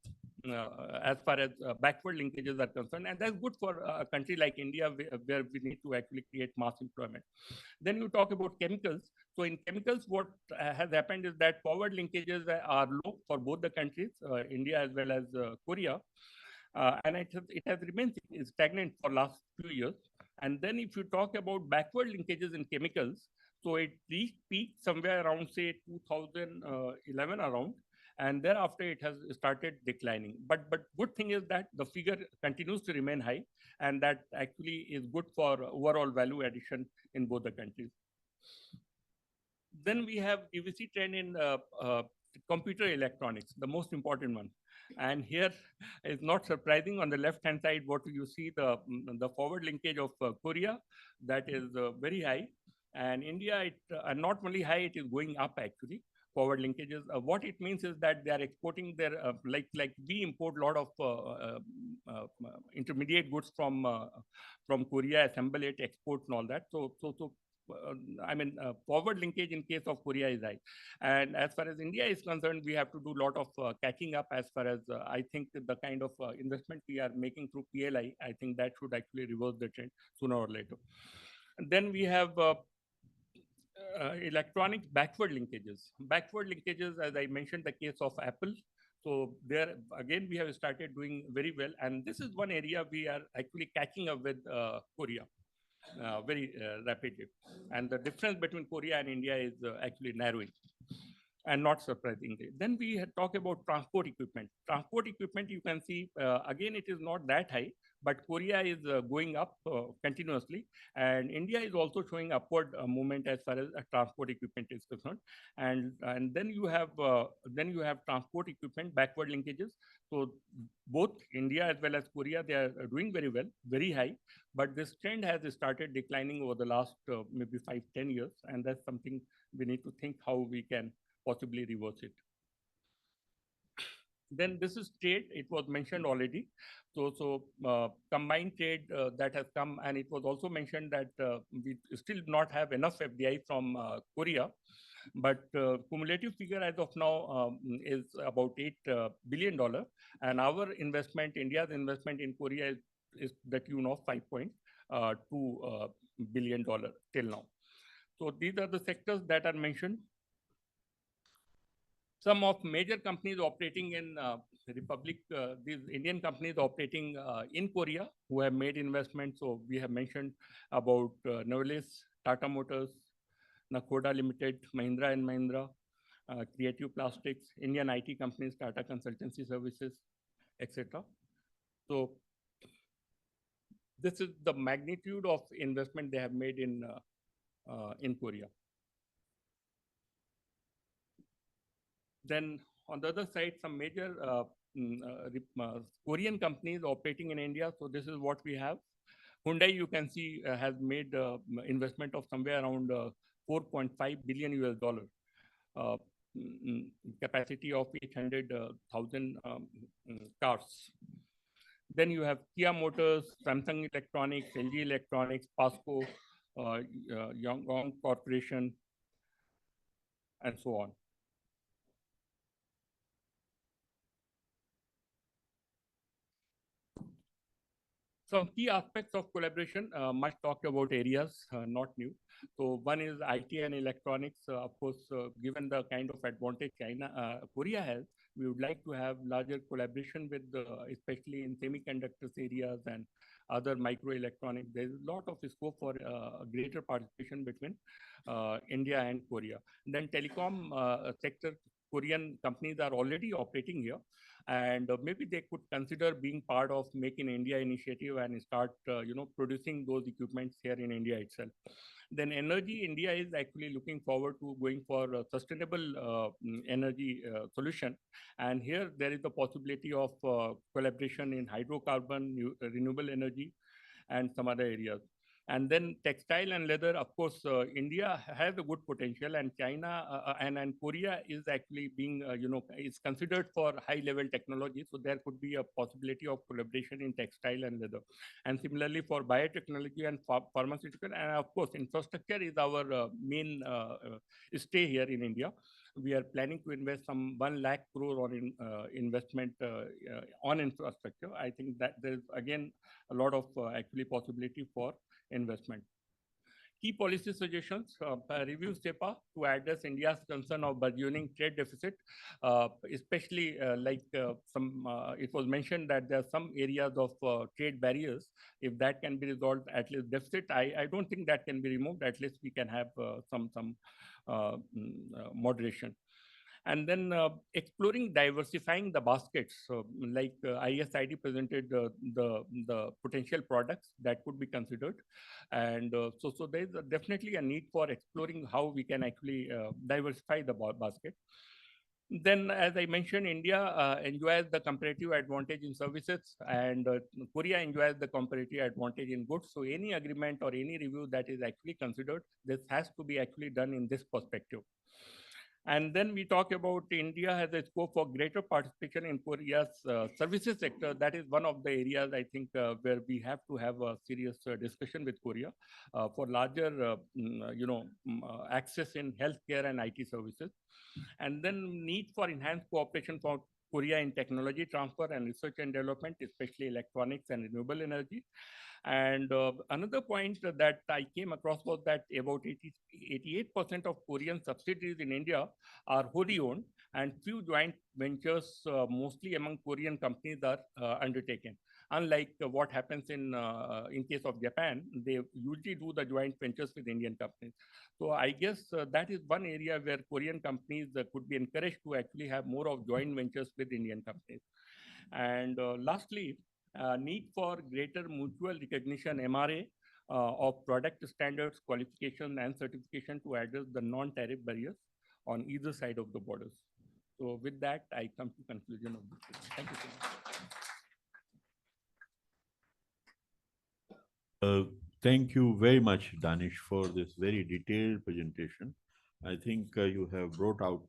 as far as backward linkages are concerned, and that's good for a country like India, where we need to actually create mass employment. Then you talk about chemicals. So in chemicals, what has happened is that forward linkages are low for both the countries, India as well as Korea. And it has remained stagnant for last few years. And then if you talk about backward linkages in chemicals, so it reached peak somewhere around, say, 2011 around, and thereafter it has started declining. But good thing is that the figure continues to remain high, and that actually is good for overall value addition in both the countries. Then we have DVC trend in computer electronics, the most important one. And here is not surprising. On the left-hand side, what you see, the forward linkage of Korea, that is very high. And India, not only high, it is going up actually. Forward linkages. What it means is that they are exporting their, like we import a lot of intermediate goods from Korea, assemble it, export and all that. So I mean, forward linkage in case of Korea is high. And as far as India is concerned, we have to do a lot of catching up as far as I think the kind of investment we are making through PLI, I think that should actually reverse the trend sooner or later. And then we have electronics backward linkages. Backward linkages, as I mentioned, the case of Apple. So there, again, we have started doing very well. And this is one area we are actually catching up with Korea. Very rapidly. And the difference between Korea and India is actually narrowing, and not surprisingly. Then we talk about transport equipment. Transport equipment, you can see, again, it is not that high, but Korea is going up continuously, and India is also showing upward movement as far as transport equipment is concerned. And then you have transport equipment backward linkages. So both India as well as Korea, they are doing very well, very high, but this trend has started declining over the last maybe 5-10 years, and that's something we need to think how we can possibly reverse it. Then this is trade. It was mentioned already. So combined trade that has come, and it was also mentioned that we still do not have enough FDI from Korea. But cumulative figure as of now is about $8 billion. And our investment, India's investment in Korea is the tune of $5.2 billion till now. So these are the sectors that are mentioned. Some of major companies operating in Republic, these Indian companies operating in Korea who have made investments. So we have mentioned about Novelis, Tata Motors, Nakhoda Limited, Mahindra and Mahindra, Creative Plastics, Indian IT companies, Tata Consultancy Services, etc. So this is the magnitude of investment they have made in Korea. Then on the other side, some major Korean companies operating in India. So this is what we have. Hyundai, you can see, has made investment of somewhere around $4.5 billion US, capacity of 800,000 cars. Then you have Kia Motors, Samsung Electronics, LG Electronics, Pasco, Yongong Corporation, and so on. Some key aspects of collaboration, much talked about areas, not new. So one is IT and electronics. Of course, given the kind of advantage Korea has, we would like to have larger collaboration with, especially in semiconductors areas and other microelectronics. There's a lot of scope for greater participation between India and Korea. And then telecom sector, Korean companies are already operating here. and maybe they could consider being part of Make in India initiative and start, producing those equipments here in India itself. Then energy, India is actually looking forward to going for a sustainable energy solution. And here there is the possibility of collaboration in hydrocarbon, renewable energy, and some other areas. And then textile and leather, of course, India has a good potential, and China and Korea is actually being, is considered for high level technology. So there could be a possibility of collaboration in textile and leather. And similarly for biotechnology and pharmaceutical, and of course, infrastructure is our main stay here in India. We are planning to invest some 1 lakh crore on investment on infrastructure. I think that there is again a lot of actually possibility for investment. Key policy suggestions, review SEPA to address India's concern of burgeoning trade deficit, especially it was mentioned that there are some areas of trade barriers. If that can be resolved, at least deficit, I don't think that can be removed. At least we can have some moderation. And then exploring diversifying the baskets, ISID presented the potential products that could be considered. And so there's definitely a need for exploring how we can actually diversify the basket. Then, as I mentioned, India enjoys the comparative advantage in services, and Korea enjoys the comparative advantage in goods. So any agreement or any review that is actually considered, this has to be actually done in this perspective. And then we talk about India has a scope for greater participation in Korea's services sector. That is one of the areas I think where we have to have a serious discussion with Korea for larger, access in healthcare and IT services. And then need for enhanced cooperation for Korea in technology transfer and research and development, especially electronics and renewable energy. And another point that I came across was that about 88% of Korean subsidiaries in India are wholly owned, and few joint ventures, mostly among Korean companies, are undertaken. Unlike what happens in case of Japan, they usually do the joint ventures with Indian companies. So I guess that is one area where Korean companies could be encouraged to actually have more of joint ventures with Indian companies. And lastly, need for greater mutual recognition, MRA, of product standards, qualification, and certification to address the non-tariff barriers on either side of the borders. So with that, I come to conclusion of this. Thank you so much. Thank you very much, Danish, for this very detailed presentation. I think you have brought out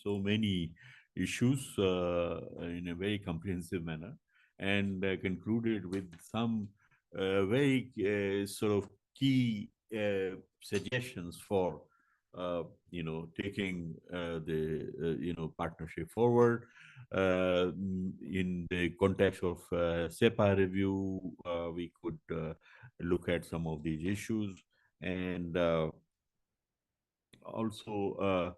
so many issues in a very comprehensive manner, and concluded with some very sort of key suggestions for taking the partnership forward in the context of SEPA review. We could look at some of these issues, and also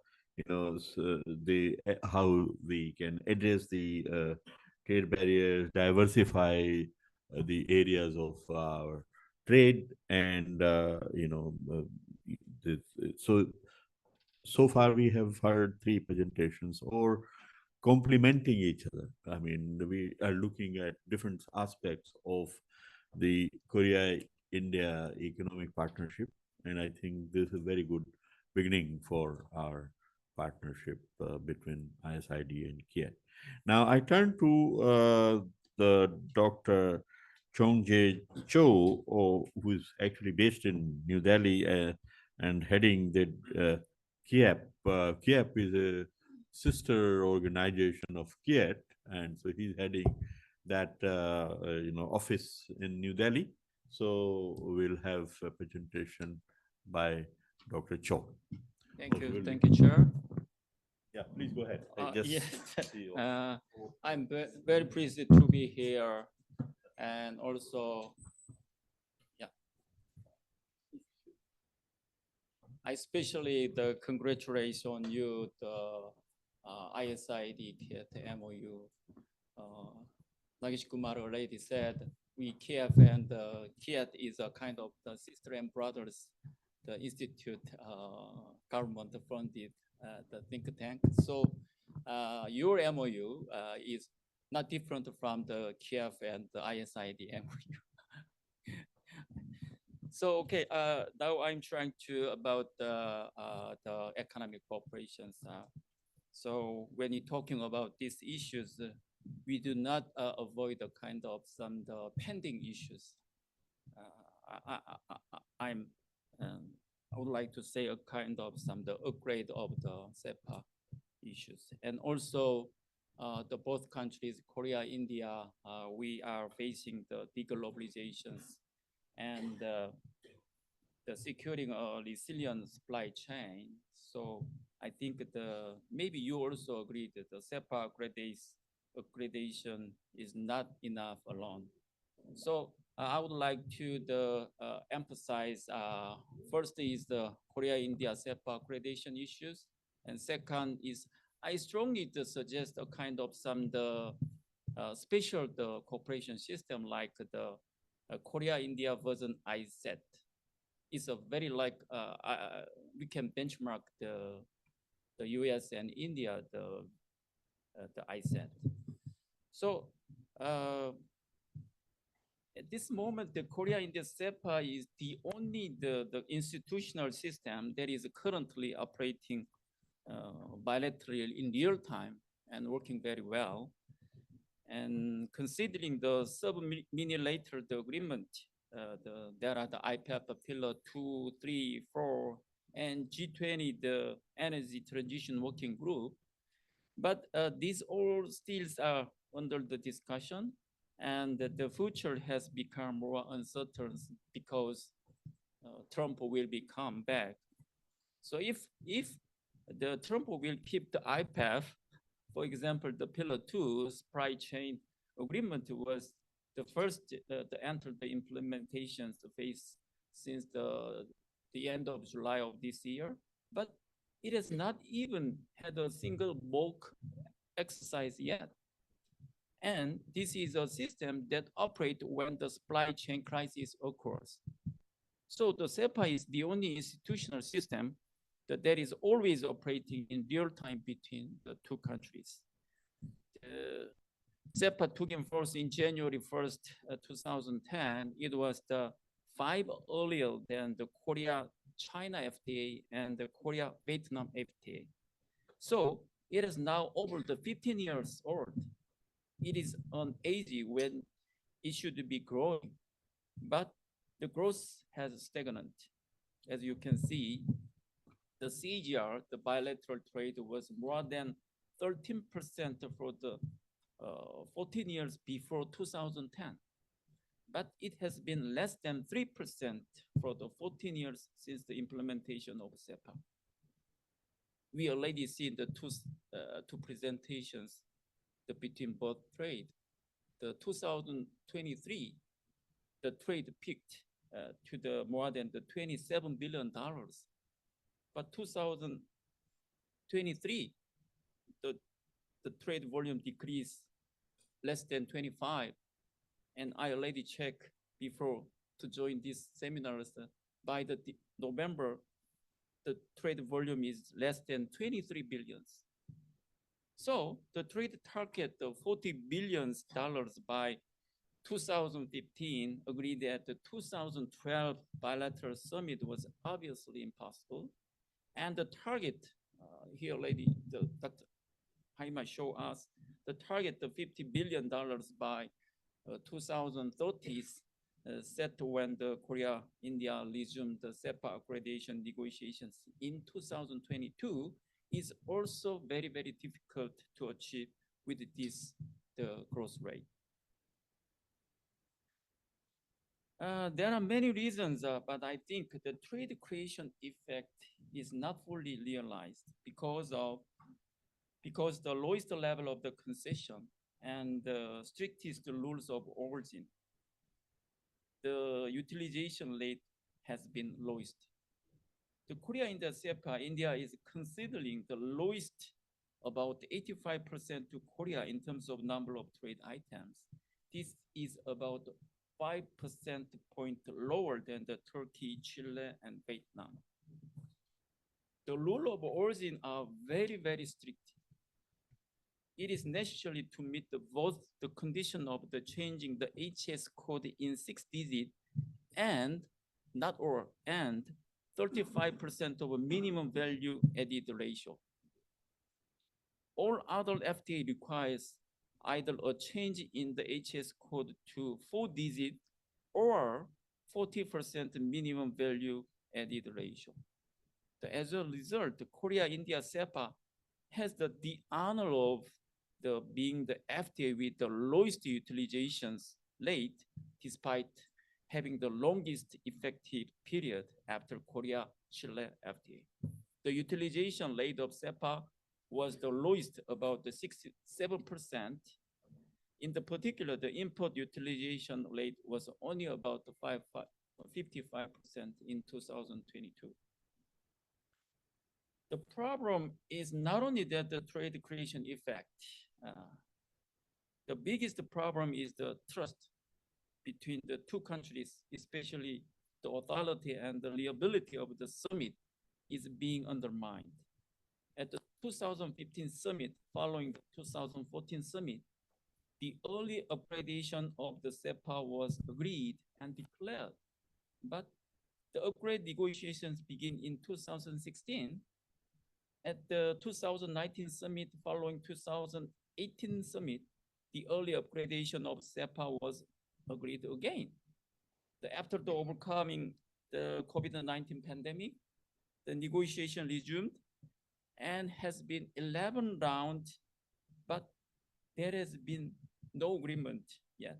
how we can address the trade barriers, diversify the areas of our trade, and so far we have heard 3 presentations or complementing each other. I mean, we are looking at different aspects of the Korea-India economic partnership, and I think this is a very good beginning for our partnership between ISID and KIET. Now, I turn to the Dr. Chong-jae Cho, who is actually based in New Delhi and heading the KIEP. KIEP is a sister organization of KIET, and so he's heading that office in New Delhi. So we'll have a presentation by Dr. Cho. Thank you, Chair. Yeah, please go ahead. I'm very pleased to be here, and also, I especially congratulate on you, the ISID KIET MOU. Nagesh Kumar already said, we KF and KIET is a kind of the sister and brothers, the institute, government funded the think tank. So your MOU is not different from the KIET and the ISID MOU. So, okay, now I'm trying to about the economic cooperations. So when you're talking about these issues, we do not avoid the kind of some the pending issues. I would like to say a kind of some the upgrade of the SEPA issues, and also the both countries, Korea, India, we are facing the deglobalizations and the securing a resilient supply chain. So I think maybe you also agree that the SEPA accreditation is not enough alone. So I would like to emphasize first is the Korea-India SEPA accreditation issues, and second is I strongly suggest a kind of some special cooperation system like the Korea-India version ISID. It's a very we can benchmark the US and India the ISID. So at this moment, the Korea-India SEPA is the only the institutional system that is currently operating bilaterally in real time and working very well. And considering the sub-minilateral agreement, there are the IPEF Pillar 2, 3, 4, and G20, the Energy Transition Working Group. But these all still are under the discussion, and the future has become more uncertain because Trump will become back. So if the Trump will keep the IPEF, for example, the Pillar 2 supply chain agreement was the first to enter the implementation phase since the end of July of this year, but it has not even had a single bulk exercise yet. And this is a system that operates when the supply chain crisis occurs. So the SEPA is the only institutional system that is always operating in real time between the two countries. SEPA took in force in January 1st, 2010. It was the 5 earlier than the Korea-China FTA and the Korea-Vietnam FTA. So it is now over the 15 years old. It is an age when it should be growing, but the growth has stagnant. As you can see, the CGR, the bilateral trade, was more than 13% for the 14 years before 2010. But it has been less than 3% for the 14 years since the implementation of SEPA. We already see the two presentations between both trade. The 2023, the trade peaked to the more than the $27 billion. But 2023, the trade volume decreased less than 25. And I already checked before to join these seminars. By the November, the trade volume is less than 23 billions. So the trade target of $40 billion by 2015 agreed that the 2012 bilateral summit was obviously impossible. And the target, here lady, Dr. Haima showed us, the target of $50 billion by 2030 set when the Korea-India resumed the SEPA accreditation negotiations in 2022 is also very, very difficult to achieve with this growth rate. There are many reasons, but I think the trade creation effect is not fully realized because the lowest level of the concession and the strictest rules of origin, the utilization rate has been lowest. The Korea-India SEPA, India is considering the lowest, about 85% to Korea in terms of number of trade items. This is about 5% point lower than the Turkey, Chile, and Vietnam. The rule of origin are very, very strict. it is necessary to meet both the condition of the changing the HS code in 6 digits and not or and 35% of a minimum value added ratio. All other FTA requires either a change in the HS code to 4 digits or 40% minimum value added ratio. As a result, Korea-India SEPA has the honor of being the FTA with the lowest utilizations rate, despite having the longest effective period after Korea-Chile FTA. The utilization rate of SEPA was the lowest, about the 67%. In the particular, the import utilization rate was only about 55% in 2022. The problem is not only that the trade creation effect, the biggest problem is the trust between the two countries, especially the authority and the reliability of the summit is being undermined. At the 2015 summit, following the 2014 summit, the early upgradation of the SEPA was agreed and declared, but the upgrade negotiations begin in 2016. At the 2019 summit, following 2018 summit, the early upgradation of SEPA was agreed again. After the overcoming the COVID-19 pandemic, the negotiation resumed and has been 11 rounds, but there has been no agreement yet.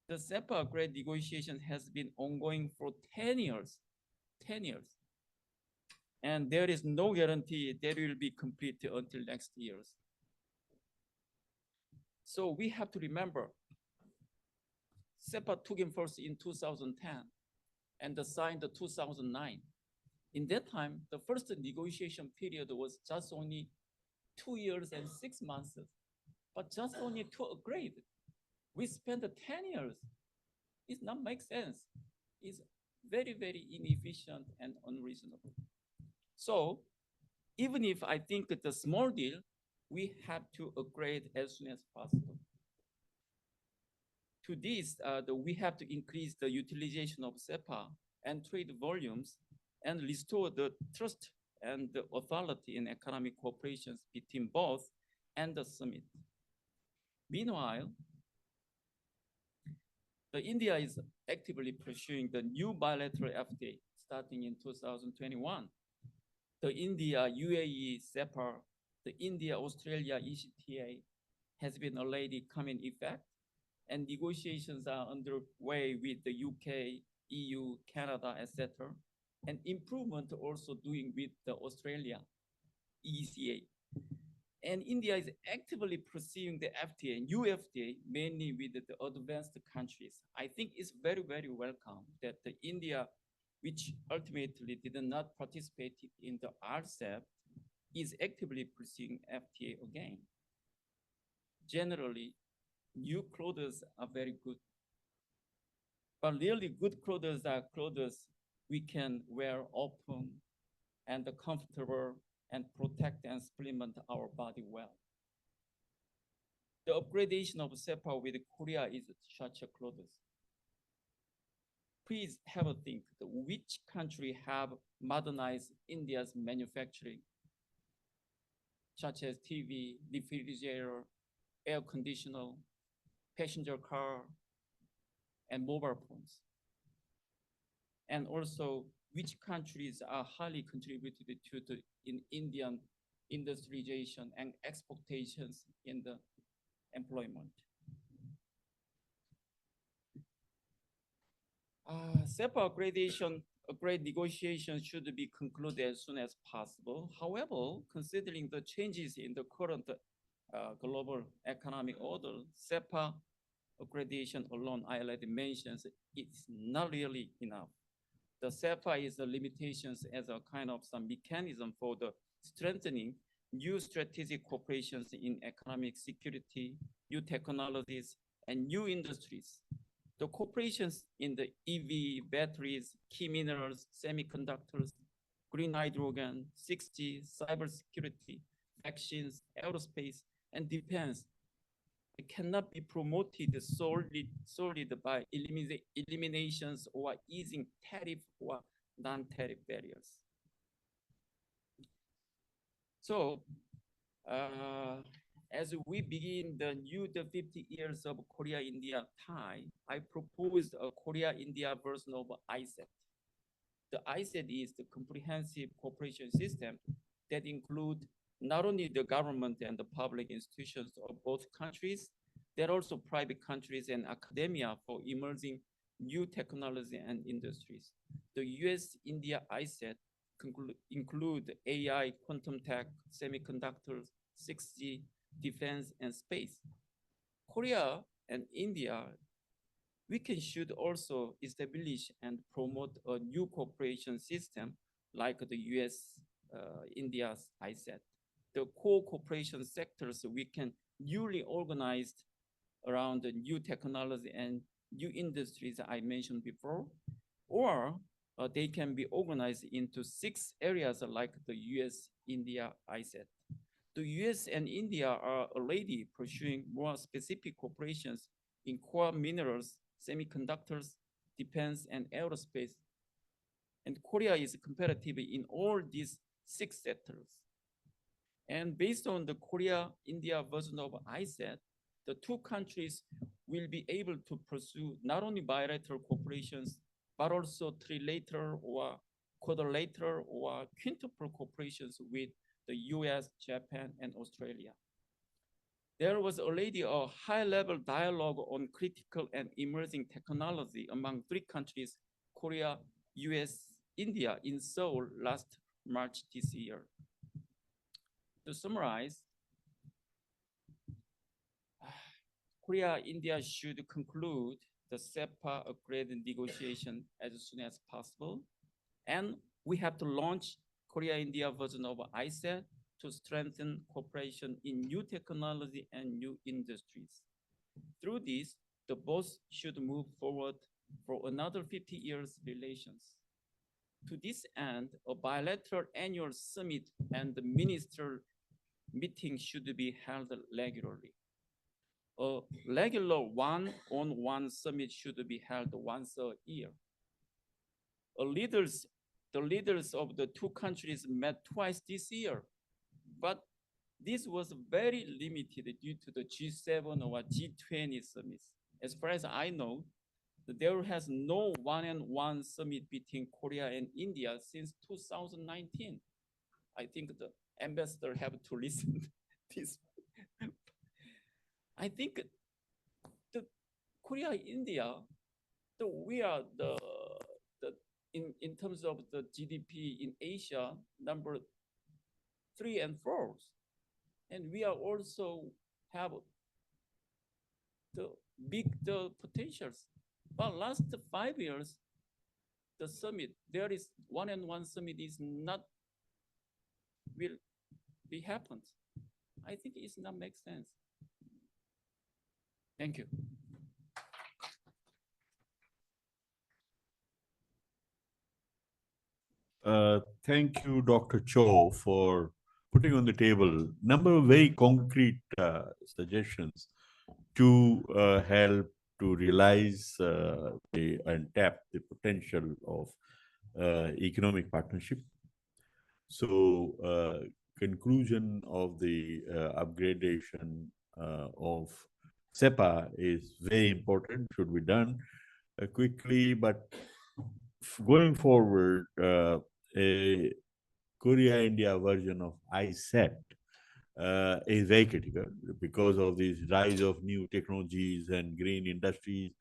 The SEPA upgrade negotiation has been ongoing for 10 years, 10 years. And there is no guarantee that it will be completed until next year. So we have to remember, SEPA took in force in 2010 and signed in 2009. In that time, the first negotiation period was just only 2 years and 6 months, but just only to upgrade. We spent 10 years. It not make sense. It's very, very inefficient and unreasonable. So even if I think that the small deal, we have to upgrade as soon as possible. To this, we have to increase the utilization of SEPA and trade volumes and restore the trust and the authority in economic cooperation between both and the summit. Meanwhile, India is actively pursuing the new bilateral FTA starting in 2021. The India-UAE SEPA, the India-Australia ECTA has been already come in effect, and negotiations are underway with the UK, EU, Canada, etc., and improvement also doing with the Australia ECA. And India is actively pursuing the FTA, new FTA, mainly with the advanced countries. I think it's very, very welcome that India, which ultimately did not participate in the RCEP, is actively pursuing FTA again. Generally, new clothes are very good. But really good clothes are clothes we can wear open and comfortable and protect and supplement our body well. The upgradation of SEPA with Korea is such a clothes. Please have a think, which country have modernized India's manufacturing, such as TV, refrigerator, air conditioner, passenger car, and mobile phones. And also, which countries are highly contributed to the Indian industrialization and exportations in the employment. SEPA upgrade negotiations should be concluded as soon as possible. However, considering the changes in the current global economic order, SEPA upgradation alone, I already mentioned, it's not really enough. The SEPA is the limitations as a kind of some mechanism for the strengthening new strategic cooperations in economic security, new technologies, and new industries. The cooperations in the EV, batteries, key minerals, semiconductors, green hydrogen, 6G, cybersecurity, vaccines, aerospace, and defense. It cannot be promoted solely by eliminations or easing tariff or non-tariff barriers. So, as we begin the new 50 years of Korea-India tie, I proposed a Korea-India version of ISET. The ISET is the comprehensive cooperation system that includes not only the government and the public institutions of both countries, there are also private countries and academia for emerging new technology and industries. The US-India ISET include AI, quantum tech, semiconductors, 6G, defense, and space. Korea and India, should also establish and promote a new cooperation system like the US-India's ISET. The core cooperation sectors we can newly organized around the new technology and new industries I mentioned before, or they can be organized into 6 areas like the US-India ISET. The US and India are already pursuing more specific cooperations in core minerals, semiconductors, defense, and aerospace. And Korea is competitive in all these 6 sectors. And based on the Korea-India version of ISET, the 2 countries will be able to pursue not only bilateral cooperations, but also trilateral or quadrilateral or quintuple cooperations with the US, Japan, and Australia. There was already a high-level dialogue on critical and emerging technology among 3 countries, Korea, US, India, in Seoul last March this year. To summarize, Korea, India should conclude the SEPA upgrade negotiation as soon as possible. And we have to launch Korea-India version of ISET to strengthen cooperation in new technology and new industries. Through this, the both should move forward for another 50 years relations. To this end, a bilateral annual summit and the minister meeting should be held regularly. A regular one-on-one summit should be held once a year. The leaders of the 2 countries met twice this year, but this was very limited due to the G7 or G20 summits. As far as I know, there has no one-on-one summit between Korea and India since 2019. I think the ambassador have to listen to this. I think the Korea, India, we are in terms of the GDP in Asia, number 3 and 4, and we are also have the potentials. But last 5 years, the summit, there is one-on-one summit is not will be happened. I think it's not make sense. Thank you. Thank you, Dr. Cho, for putting on the table a number of very concrete suggestions to help to realize and tap the potential of economic partnership. So, conclusion of the upgradation of SEPA is very important, should be done quickly, but going forward, a Korea-India version of ISET is very critical because of this rise of new technologies and green industries,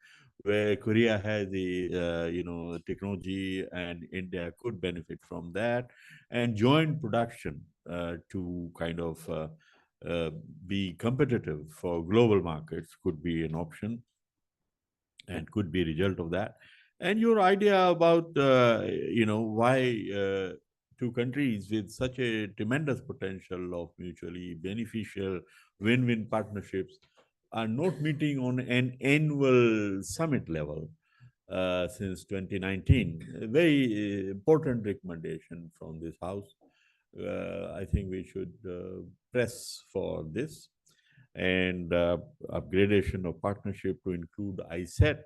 where Korea has the technology and India could benefit from that, and joint production to kind of be competitive for global markets could be an option and could be a result of that. And your idea about why 2 countries with such a tremendous potential of mutually beneficial win-win partnerships are not meeting on an annual summit level since 2019. A very important recommendation from this house. I think we should press for this and upgradation of partnership to include ISET.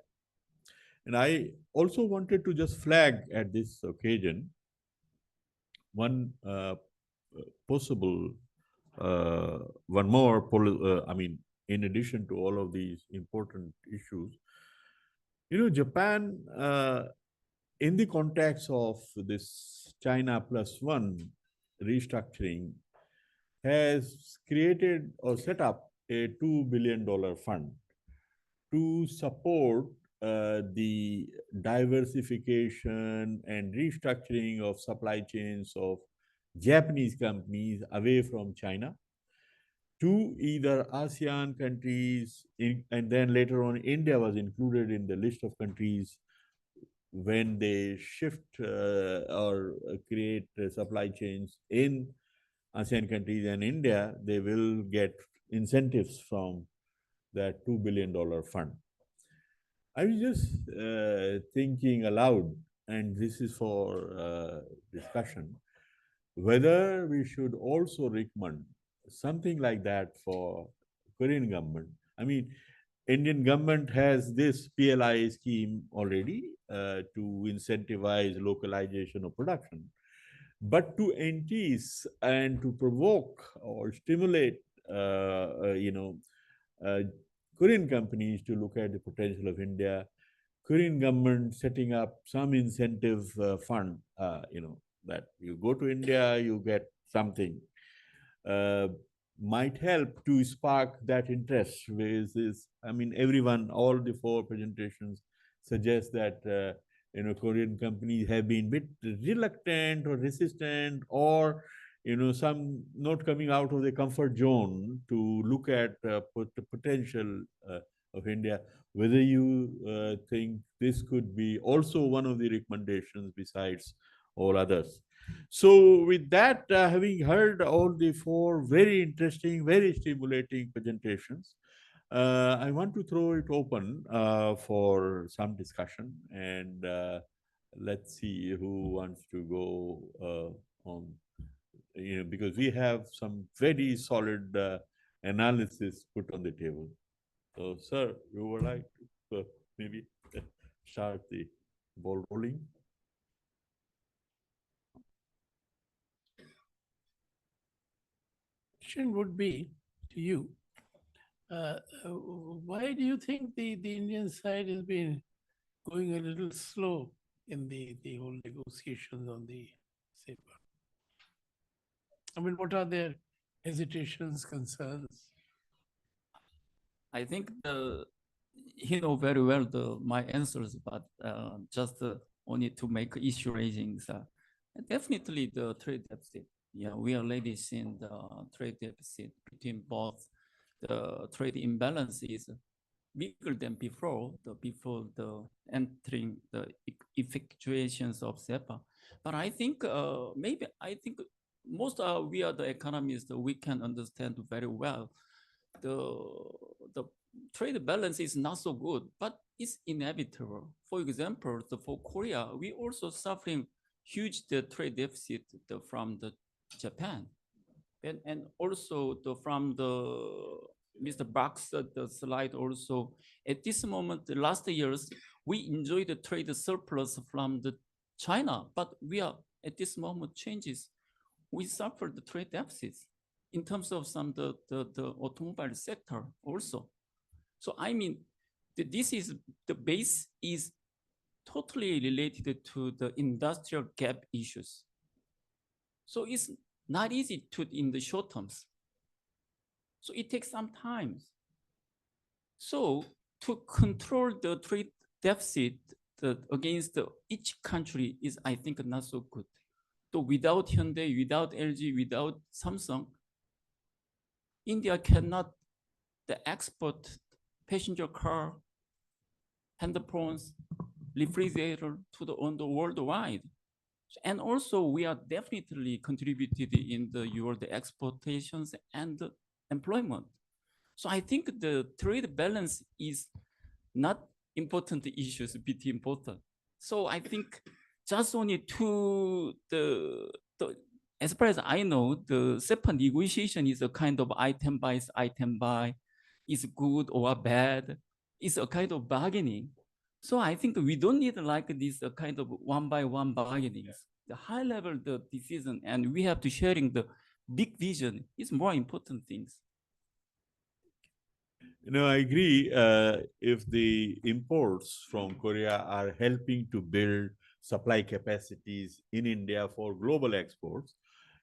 And I also wanted to just flag at this occasion one possible, one more, I mean, in addition to all of these important issues, Japan, in the context of this China plus one restructuring, has created or set up a $2 billion fund to support the diversification and restructuring of supply chains of Japanese companies away from China to either ASEAN countries, and then later on, India was included in the list of countries when they shift or create supply chains in ASEAN countries and India, they will get incentives from that $2 billion fund. I was just thinking aloud, and this is for discussion, whether we should also recommend something like that for Korean government. I mean, Indian government has this PLI scheme already to incentivize localization of production. But to entice and to provoke or stimulate, Korean companies to look at the potential of India, Korean government setting up some incentive fund, that you go to India, you get something, might help to spark that interest. I mean, everyone, all the four presentations suggest that Korean companies have been a bit reluctant or resistant, or some not coming out of their comfort zone to look at the potential of India. Whether you think this could be also one of the recommendations besides all others. So with that, having heard all the four very interesting, very stimulating presentations, I want to throw it open for some discussion, and let's see who wants to go on, because we have some very solid analysis put on the table. So, sir, you would like to maybe start the ball rolling? Question would be to you, why do you think the Indian side has been going a little slow in the whole negotiations on the SEPA? I mean, what are their hesitations, concerns? I think he know very well my answers, but just only to make issue raisings. Definitely the trade deficit. Yeah, we already seen the trade deficit between both. The trade imbalance is bigger than before the entering the effectuations of SEPA. But I think most we are the economists, we can understand very well the trade balance is not so good, but it's inevitable. For example, for Korea, we also suffering huge trade deficit from the Japan, and also from the Mr. Box the slide also. At this moment, the last years we enjoyed the trade surplus from the China, but we are at this moment changes. We suffer the trade deficits in terms of some the automobile sector also. So I mean, this is the base is totally related to the industrial gap issues. So it's not easy to in the short terms. So it takes some time. So to control the trade deficit against each country is, I think, not so good. So without Hyundai, without LG, without Samsung, India cannot export passenger car, handphones, refrigerator to the worldwide. And also we are definitely contributed in the exportations and employment. So I think the trade balance is not important issues, bit important. So I think just only to the as far as I know, the CEPA negotiation is a kind of item by item by, is good or bad. It's a kind of bargaining. So I think we don't need like this kind of one by one bargaining. The high level the decision, and we have to sharing the big vision is more important things. I agree. If the imports from Korea are helping to build supply capacities in India for global exports,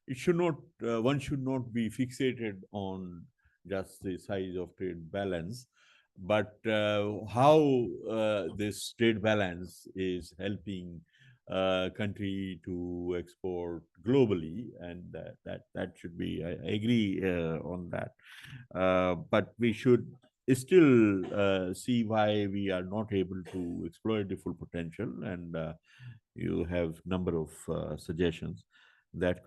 it should not. One should not be fixated on just the size of trade balance, but how this trade balance is helping country to export globally, and that should be. I agree on that. But we should still see why we are not able to exploit the full potential, and you have number of suggestions that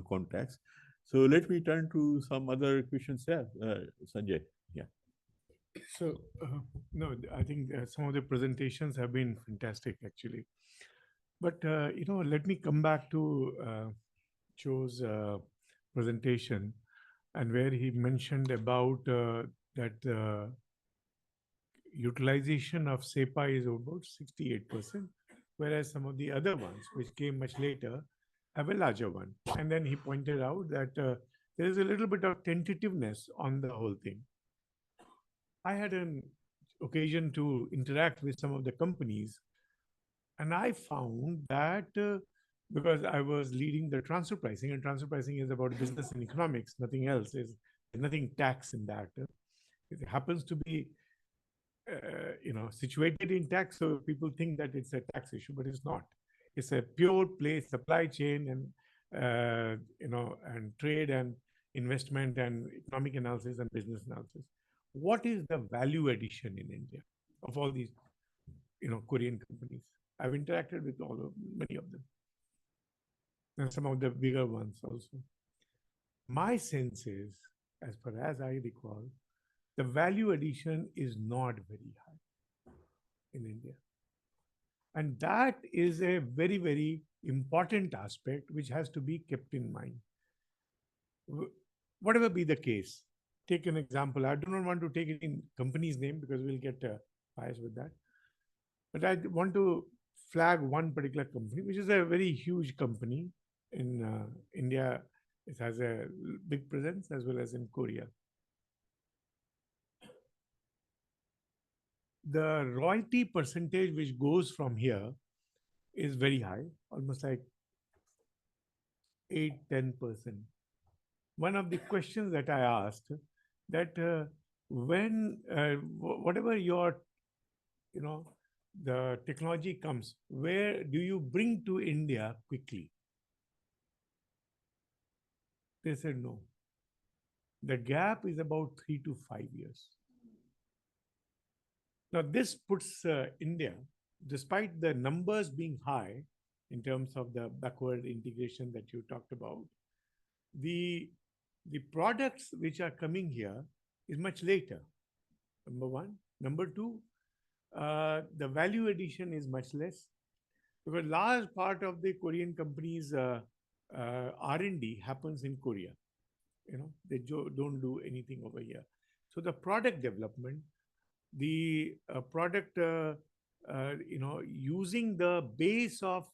context. So let me turn to some other questions here. Sanjay, yeah. So, no, I think some of the presentations have been fantastic, actually. But, let me come back to Joe's presentation, and where he mentioned about that utilization of SEPA is about 68%, whereas some of the other ones, which came much later, have a larger one. And then he pointed out that there is a little bit of tentativeness on the whole thing. I had an occasion to interact with some of the companies, and I found that because I was leading the transfer pricing, and transfer pricing is about business and economics, nothing else. There's nothing tax in that. It happens to be situated in tax, so people think that it's a tax issue, but it's not. It's a pure play supply chain and and trade and investment and economic analysis and business analysis. What is the value addition in India of all these Korean companies? I've interacted with many of them, and some of the bigger ones also. My sense is, as far as I recall, the value addition is not very high in India. And that is a very, very important aspect which has to be kept in mind. Whatever be the case, take an example. I do not want to take any company's name because we'll get biased with that. But I want to flag one particular company, which is a very huge company in India. It has a big presence as well as in Korea. The royalty percentage which goes from here is very high, almost like 8-10%. One of the questions that I asked, that when whatever your the technology comes, where do you bring to India quickly? They said no. The gap is about 3 to 5 years. Now, this puts India, despite the numbers being high in terms of the backward integration that you talked about, the products which are coming here is much later, number one. Number two, the value addition is much less, because large part of the Korean companies' R&D happens in Korea. They don't do anything over here. So the product development, the product, using the base of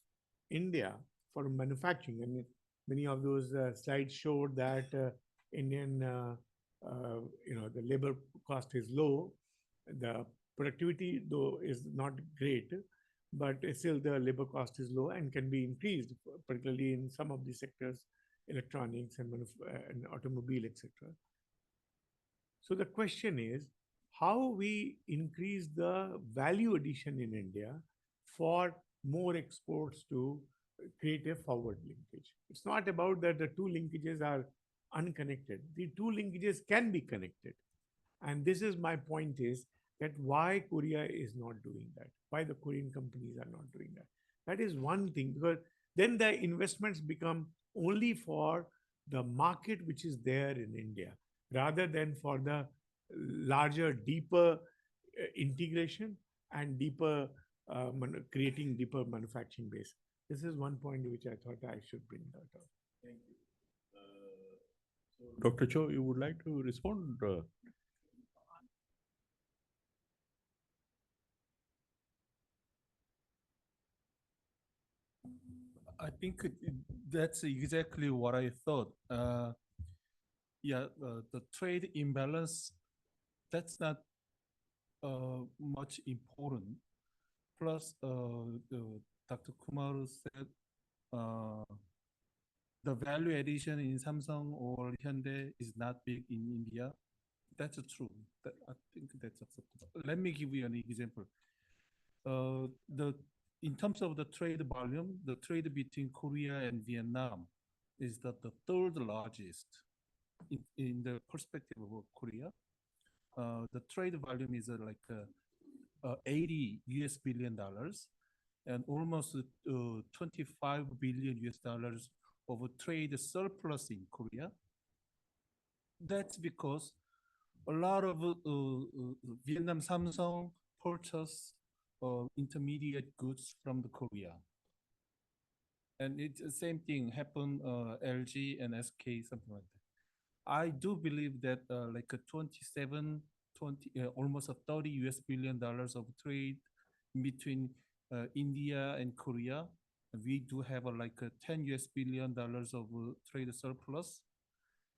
India for manufacturing, and many of those slides showed that Indian, the labor cost is low. The productivity, though, is not great, but still the labor cost is low and can be increased, particularly in some of the sectors, electronics and automobile, etc. So the question is, how we increase the value addition in India for more exports to create a forward linkage. It's not about that the two linkages are unconnected. The two linkages can be connected. And this is my point, is that why Korea is not doing that, why the Korean companies are not doing that. That is one thing, because then the investments become only for the market which is there in India, rather than for the larger, deeper integration and deeper creating deeper manufacturing base. This is one point which I thought I should bring that up. Thank you. Dr. Cho, you would like to respond? I think that's exactly what I thought. The trade imbalance, that's not much important. Plus, Dr. Kumar said the value addition in Samsung or Hyundai is not big in India. That's true. I think that's acceptable. Let me give you an example. In terms of the trade volume, the trade between Korea and Vietnam is the third largest in the perspective of Korea. The trade volume is like 80 US billion dollars and almost 25 billion US dollars of trade surplus in Korea. That's because a lot of Vietnam Samsung purchase intermediate goods from the Korea. And it's the same thing happened LG and SK, something like that. I do believe that like a 27, 20, almost a 30 US billion dollars of trade between India and Korea. We do have like a 10 US billion dollars of trade surplus.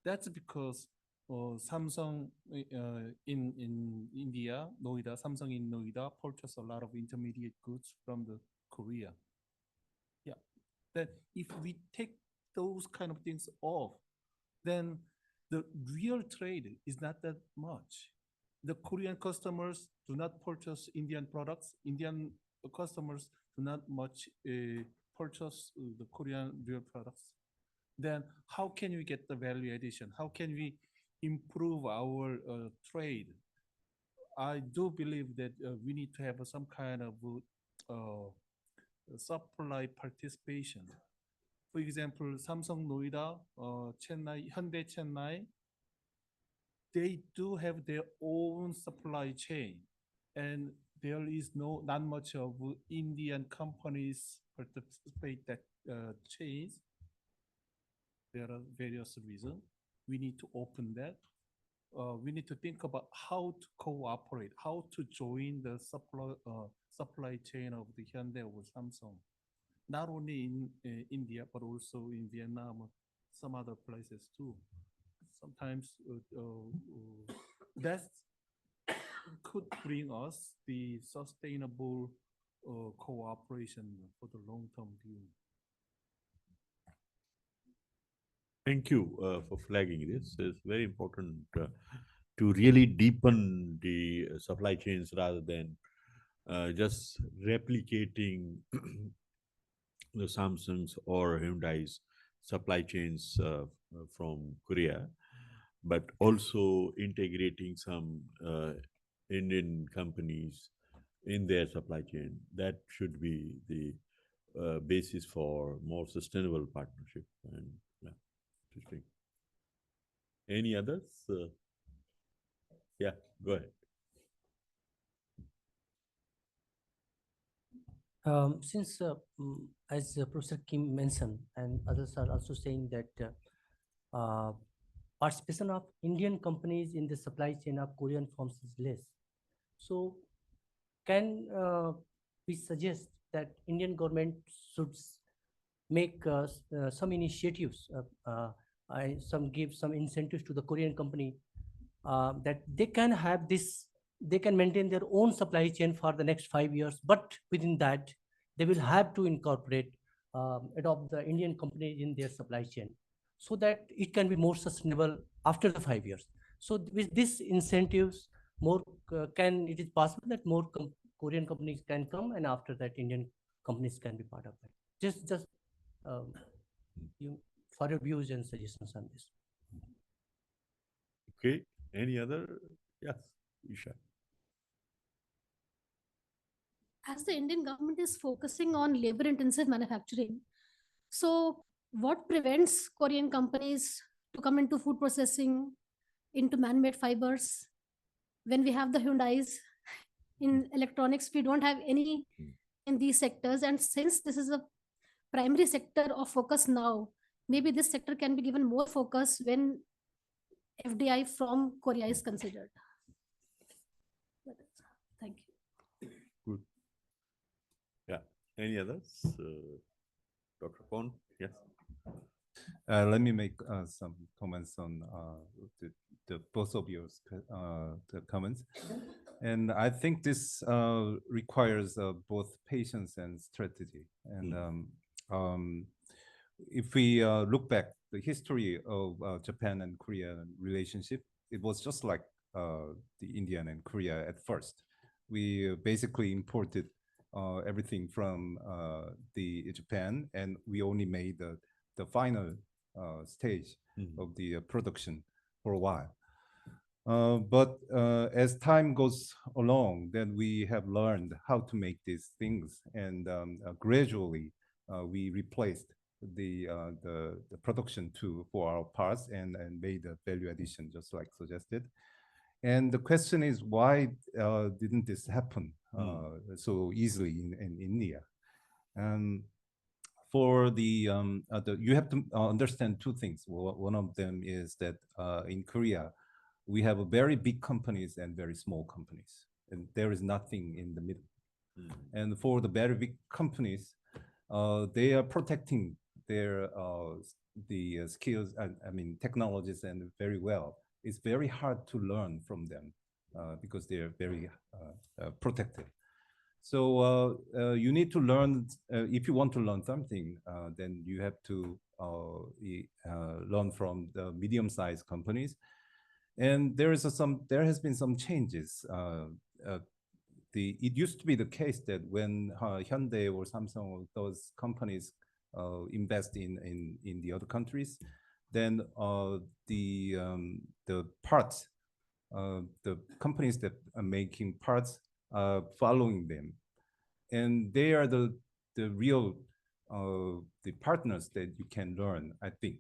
That's because Samsung in India, Noida, Samsung in Noida purchase a lot of intermediate goods from the Korea. Yeah, that if we take those kind of things off, then the real trade is not that much. The Korean customers do not purchase Indian products. Indian customers do not much purchase the Korean real products. Then how can we get the value addition? How can we improve our trade? I do believe that we need to have some kind of supply participation. For example, Samsung Noida, Chennai, Hyundai Chennai, they do have their own supply chain, and there is not much of Indian companies participate that chains. There are various reasons. We need to open that. We need to think about how to cooperate, how to join the supply chain of the Hyundai or Samsung, not only in India, but also in Vietnam, some other places too. Sometimes that could bring us the sustainable cooperation for the long-term view. Thank you for flagging this. It's very important to really deepen the supply chains rather than just replicating the Samsung's or Hyundai's supply chains from Korea, but also integrating some Indian companies in their supply chain. That should be the basis for more sustainable partnership. And yeah, interesting. Any others? Yeah, go ahead. Since, as Professor Kim mentioned, and others are also saying that participation of Indian companies in the supply chain of Korean firms is less. So, can we suggest that Indian government should make some initiatives, give some incentives to the Korean company that they can have this, they can maintain their own supply chain for the next 5 years, but within that, they will have to incorporate, adopt the Indian company in their supply chain so that it can be more sustainable after the 5 years. So with these incentives, it is possible that more Korean companies can come, and after that, Indian companies can be part of it. Just for your views and suggestions on this. Okay. Any other? Yes, Isha. As the Indian government is focusing on labor-intensive manufacturing, so what prevents Korean companies to come into food processing, into man-made fibers? When we have the Hyundais in electronics, we don't have any in these sectors. And since this is a primary sector of focus now, maybe this sector can be given more focus when FDI from Korea is considered. Thank you. Good. Yeah. Any others? Dr. Pon? Yes. Let me make some comments on the both of your the comments. And I think this requires both patience and strategy. And if we look back the history of Japan and Korea relationship, it was just like the Indian and Korea at first. We basically imported everything from the Japan, and we only made the final stage of the production for a while. But as time goes along, then we have learned how to make these things, and gradually we replaced the production for our parts and made a value addition, just like suggested. And the question is, why didn't this happen so easily in India? And for you have to understand two things. One of them is that in Korea, we have very big companies and very small companies, and there is nothing in the middle. And for the very big companies, they are protecting their the skills, I mean technologies, and very well. It's very hard to learn from them because they are very protected. So you need to learn, if you want to learn something, then you have to learn from the medium-sized companies. And there has been some changes. It used to be the case that when Hyundai or Samsung or those companies invest in the other countries, then the parts, the companies that are making parts are following them, and they are the real the partners that you can learn, I think.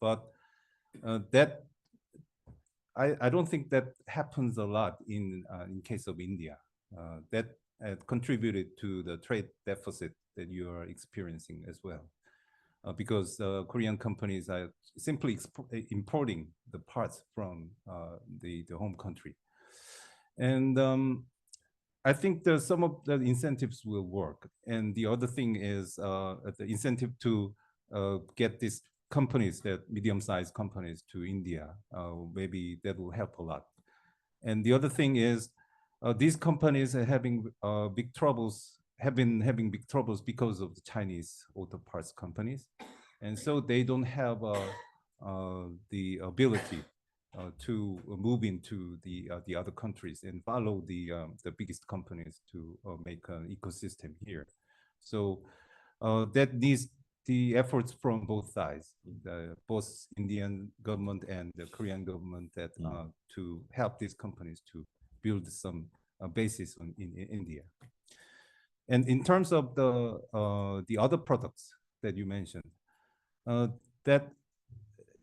But that I don't think that happens a lot in case of India. That contributed to the trade deficit that you are experiencing as well, because Korean companies are simply importing the parts from the home country. And I think some of the incentives will work. And the other thing is the incentive to get these companies, that medium-sized companies, to India. Maybe that will help a lot. And the other thing is these companies are having big troubles, have been having big troubles because of the Chinese auto parts companies. And so they don't have the ability to move into the other countries and follow the biggest companies to make an ecosystem here. So that needs the efforts from both sides, both Indian government and the Korean government, that to help these companies to build some basis in India. And in terms of the other products that you mentioned, that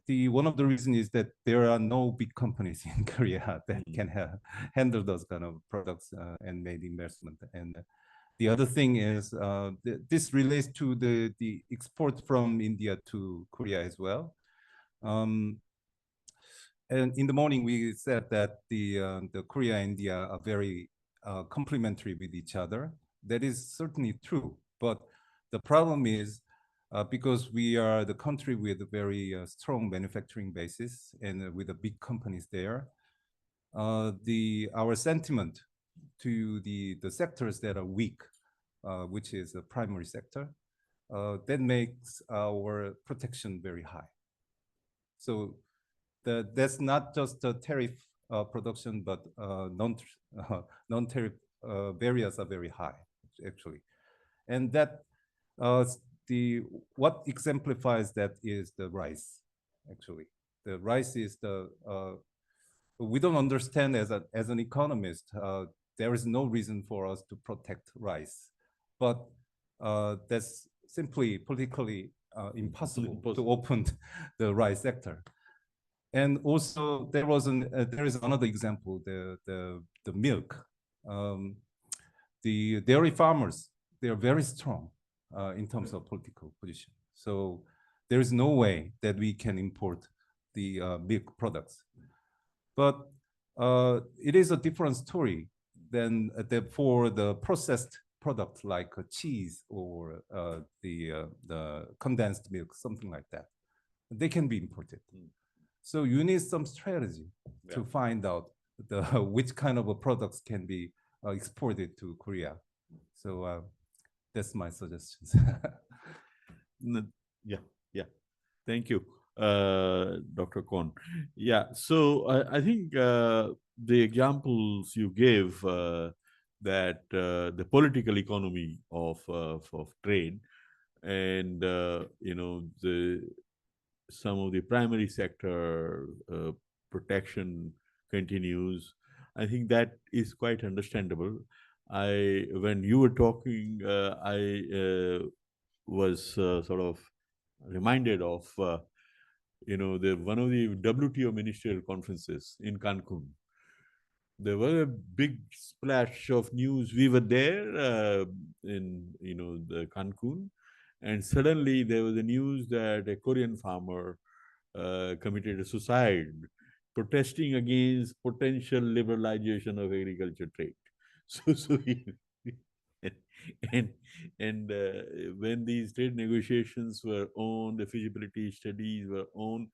one of the reasons is that there are no big companies in Korea that can handle those kind of products and made investment. And the other thing is this relates to the export from India to Korea as well. And in the morning we said that the Korea and India are very complementary with each other. That is certainly true, but the problem is because we are the country with a very strong manufacturing basis and with the big companies there, our sentiment to the sectors that are weak, which is the primary sector, that makes our protection very high. So that's not just the tariff production, but non-tariff barriers are very high, actually. And that what exemplifies that is the rice, actually. The rice is we don't understand as an economist, there is no reason for us to protect rice, but that's simply politically impossible to open the rice sector. And also there is another example, the milk. The dairy farmers, they are very strong in terms of political position. So there is no way that we can import the milk products. But it is a different story than for the processed products like cheese or the condensed milk, something like that. They can be imported. So you need some strategy to find out which kind of products can be exported to Korea. So that's my suggestions. Yeah. Thank you, Dr. Kon. Yeah, so I think the examples you gave that the political economy of trade and some of the primary sector protection continues. I think that is quite understandable. When you were talking, I was sort of reminded of one of the WTO ministerial conferences in Cancun. There was a big splash of news. We were there in the Cancun, and suddenly there was a news that a Korean farmer committed a suicide, protesting against potential liberalization of agriculture trade. So and when these trade negotiations were on, the feasibility studies were on,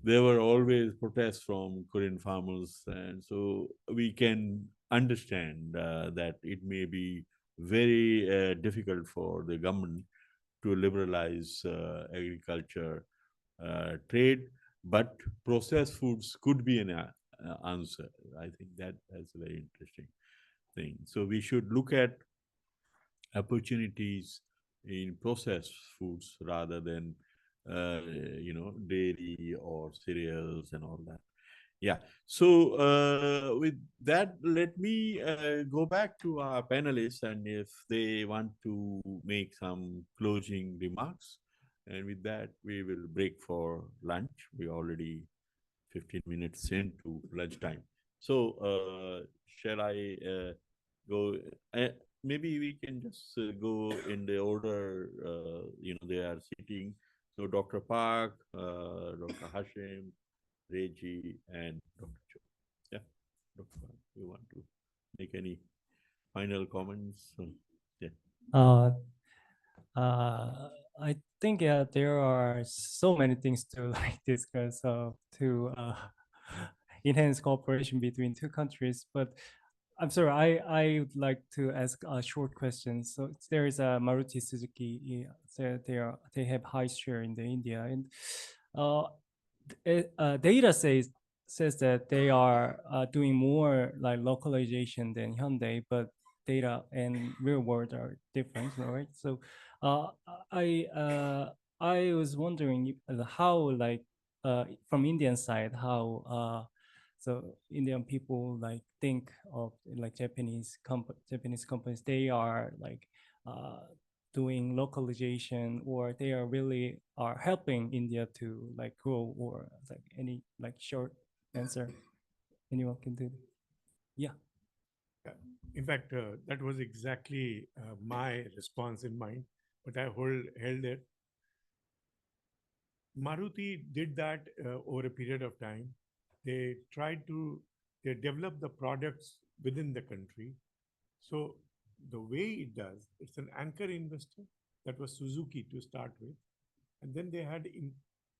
there were always protests from Korean farmers, and so we can understand that it may be very difficult for the government to liberalize agriculture trade, but processed foods could be an answer. I think that's a very interesting thing. So we should look at opportunities in processed foods rather than dairy or cereals and all that. Yeah. So with that, let me go back to our panelists, and if they want to make some closing remarks. And with that, we will break for lunch. We're already 15 minutes into lunchtime. So shall I go? Maybe we can just go in the order, they are sitting. So Dr. Park, Dr. Hashim, Reggie, and Dr. Cho. Yeah, Dr. Park, you want to make any final comments? Yeah. I think there are so many things to discuss to enhance cooperation between two countries. But I'm sorry, I would like to ask a short question. So there is a Maruti Suzuki. They have high share in the India, and data says that they are doing more like localization than Hyundai, but data and real world are different, right? So I was wondering how from Indian side how so Indian people like think of like Japanese companies. They are like doing localization, or they are really are helping India to like grow, or like any like short answer anyone can do. Yeah. In fact, that was exactly my response in mind, but I held it. Maruti did that over a period of time. They develop the products within the country. So the way it does, it's an anchor investor. That was Suzuki to start with. And then they had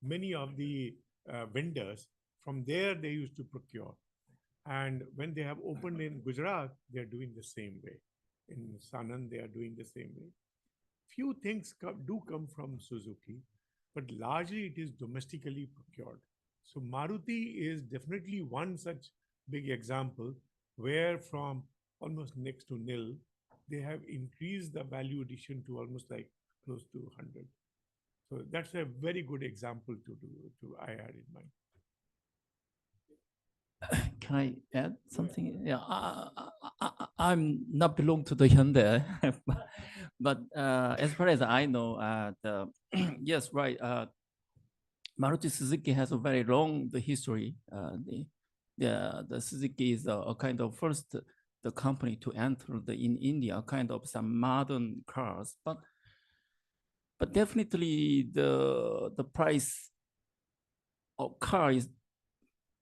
many of the vendors. From there, they used to procure. And when they have opened in Gujarat, they're doing the same way. In Sanand, they are doing the same way. Few things do come from Suzuki, but largely it is domestically procured. So Maruti is definitely one such big example where from almost next to nil, they have increased the value addition to almost like close to 100. So that's a very good example I had in mind. Can I add something? Yeah, I'm not belong to the Hyundai, but as far as I know, yes, right. Maruti Suzuki has a very long history. The Suzuki is a kind of first the company to enter in India, kind of some modern cars, but But definitely the price of car is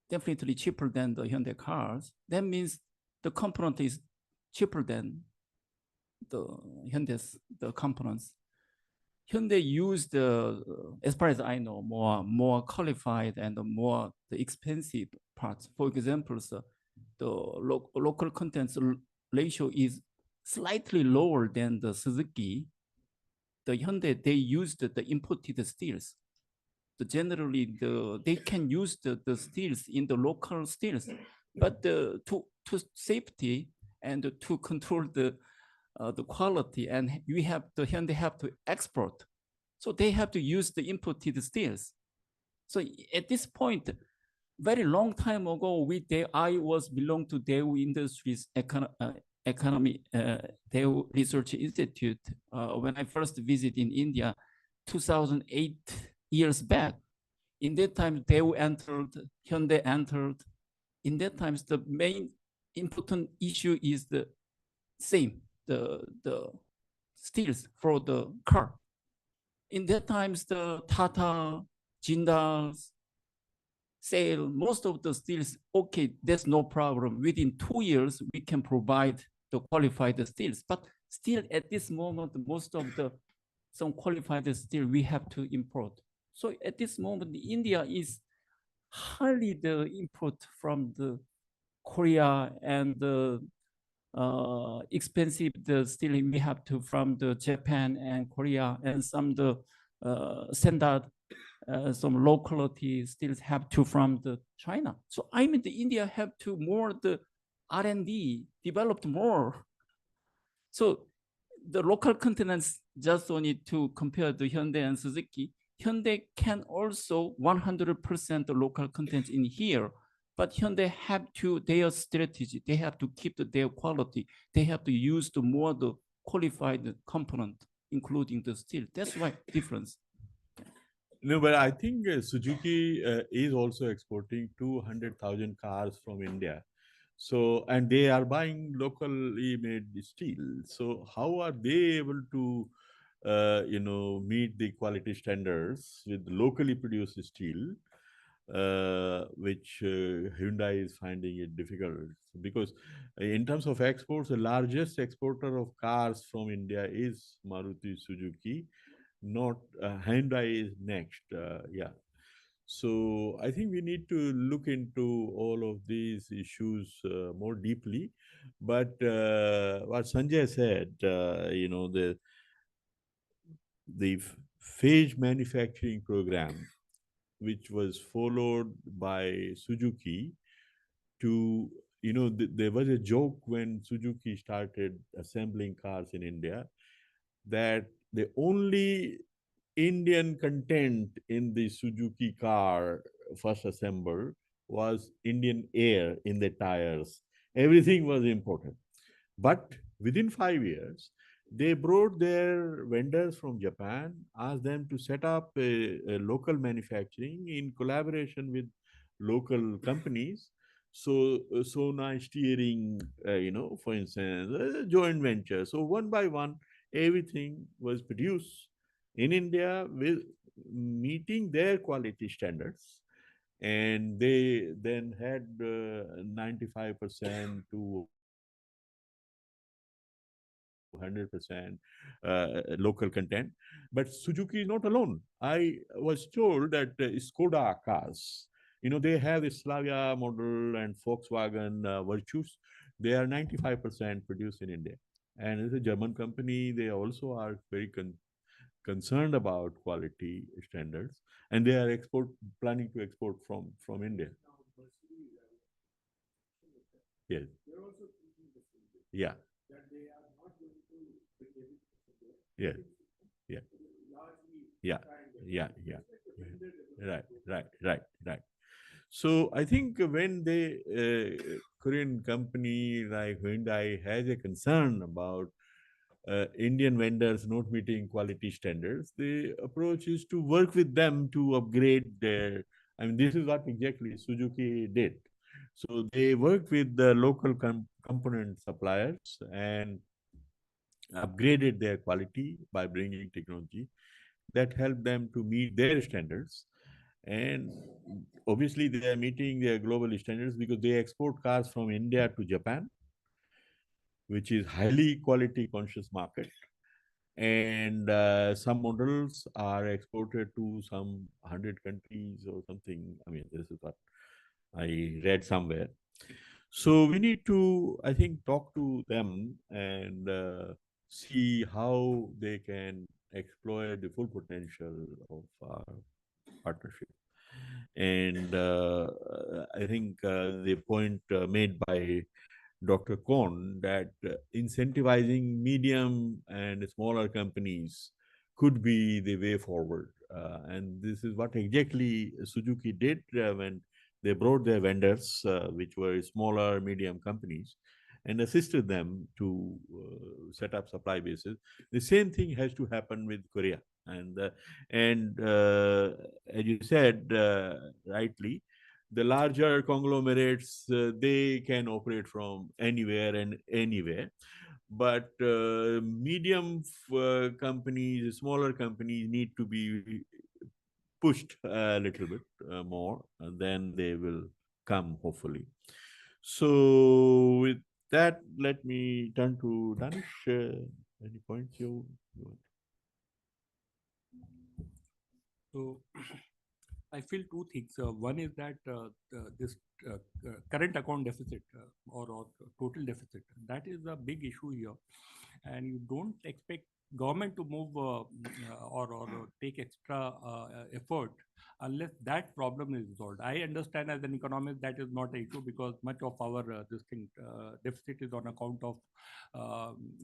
definitely cheaper than the Hyundai cars. That means the component is cheaper than the Hyundai's the components. Hyundai used, as far as I know, more qualified and more the expensive parts. For example, the local contents ratio is slightly lower than the Suzuki. The Hyundai, they used the imported steels. Generally, they can use the steels in the local steels, but to safety and to control the quality, and Hyundai have to export, so they have to use the imported steels. So at this point, very long time ago, I was belong to Daewoo Industries Economy Daewoo Research Institute when I first visited in India, 2008 years back. In that time, Daewoo entered, Hyundai entered. In that time, the main important issue is the same, the steels for the car. In that times, the Tata, Jindals, sale most of the steels. Okay, there's no problem. Within 2 years, we can provide the qualified steels. But still, at this moment, most of some qualified steel we have to import. So at this moment, India is hardly the import from the Korea, and the expensive the steel we have to from the Japan and Korea, and some the standard some locality still have to from the China. So I mean, the India have to more the R&D developed more. So the local continents just don't need to compare the Hyundai and Suzuki. Hyundai can also 100% the local content in here, but Hyundai have to, their strategy, they have to keep their quality. They have to use the more the qualified component, including the steel. That's why difference. No, but I think Suzuki is also exporting 200,000 cars from India. So, and they are buying locally made steel. So how are they able to, meet the quality standards with locally produced steel, which Hyundai is finding it difficult? Because in terms of exports, the largest exporter of cars from India is Maruti Suzuki, not Hyundai is next. Yeah. So I think we need to look into all of these issues more deeply. But what Sanjay said, the phage manufacturing program, which was followed by Suzuki to, there was a joke when Suzuki started assembling cars in India that the only Indian content in the Suzuki car first assembled was Indian air in the tires. Everything was imported. But within 5 years, they brought their vendors from Japan, asked them to set up a local manufacturing in collaboration with local companies. So, Sona steering, for instance, a joint venture. So one by one, everything was produced in India with meeting their quality standards. And they then had 95% to 100% local content. But Suzuki is not alone. I was told that Skoda cars, they have the Slavia model and Volkswagen Virtus. They are 95% produced in India. And as a German company, they also are very concerned about quality standards, and they are planning to export from India. Yes. Yeah. Yeah. Yeah. Yeah. Yeah. Yeah. Right. So I think when the Korean company like Hyundai has a concern about Indian vendors not meeting quality standards, the approach is to work with them to upgrade their. I mean, this is what exactly Suzuki did. So they worked with the local component suppliers and upgraded their quality by bringing technology. that help them to meet their standards. And obviously, they are meeting their global standards because they export cars from India to Japan, which is highly quality conscious market. And some models are exported to some 100 countries or something. I mean, this is what I read somewhere. So we need to, I think, talk to them and see how they can exploit the full potential of our partnership. And I think the point made by Dr. Kohn that incentivizing medium and smaller companies could be the way forward. And this is what exactly Suzuki did when they brought their vendors, which were smaller, medium companies, and assisted them to set up supply bases. The same thing has to happen with Korea. And as you said rightly, the larger conglomerates, they can operate from anywhere and anywhere. But medium companies, smaller companies need to be pushed a little bit more, and then they will come, hopefully. So with that, let me turn to Danish. Any points you want? So I feel two things. One is that this current account deficit or total deficit, that is a big issue here. And you don't expect government to move or take extra effort unless that problem is resolved. I understand as an economist that is not an issue because much of our deficit is on account of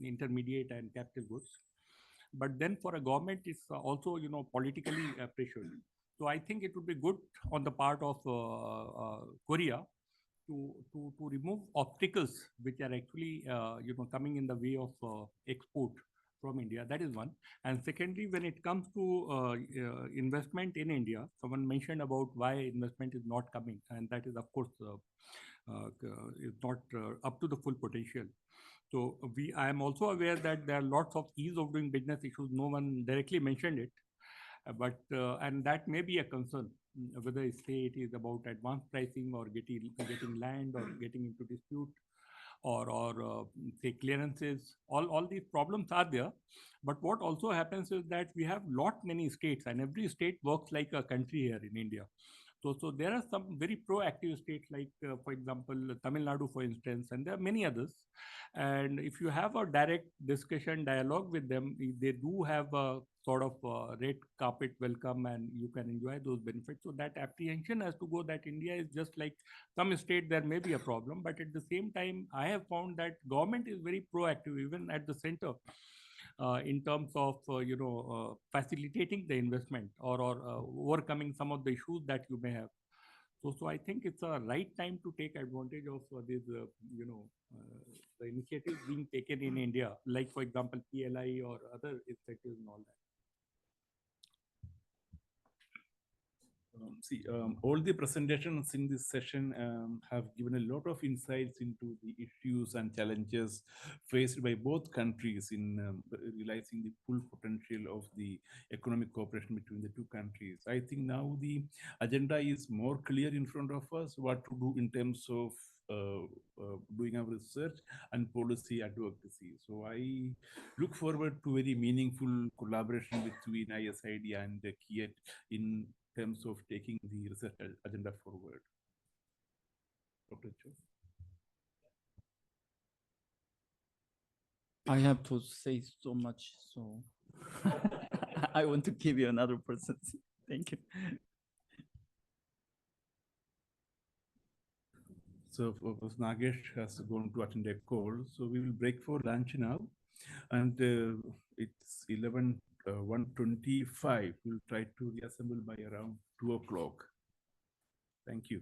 intermediate and capital goods. But then for a government, it's also, politically pressured. So I think it would be good on the part of Korea to remove obstacles which are actually, coming in the way of export from India. That is one. And secondly, when it comes to investment in India, someone mentioned about why investment is not coming, and that is, of course, is not up to the full potential. So I am also aware that there are lots of ease of doing business issues. No one directly mentioned it, but and that may be a concern, whether say it is about advanced pricing or getting land or getting into dispute or say clearances. All these problems are there. But what also happens is that we have many states, and every state works like a country here in India. So there are some very proactive states, like, for example, Tamil Nadu, for instance, and there are many others. And if you have a direct discussion, dialogue with them, they do have a sort of red carpet welcome, and you can enjoy those benefits. So that apprehension has to go that India is just like some state, there may be a problem. But at the same time, I have found that government is very proactive, even at the center. In terms of facilitating the investment or overcoming some of the issues that you may have. So I think it's a right time to take advantage of these the initiatives being taken in India, like, for example, PLI or other incentives and all that. All the presentations in this session have given a lot of insights into the issues and challenges faced by both countries in realizing the full potential of the economic cooperation between the two countries. I think now the agenda is more clear in front of us, what to do in terms of doing our research and policy advocacy. So I look forward to very meaningful collaboration between ISID and the KIET in terms of taking the research agenda forward. Dr. Cho. I have to say so much, so I want to give you another person. Thank you. So Professor Nagesh has gone to attend a call, so we will break for lunch now, and it's 1:25. We'll try to reassemble by around 2 o'clock. Thank you.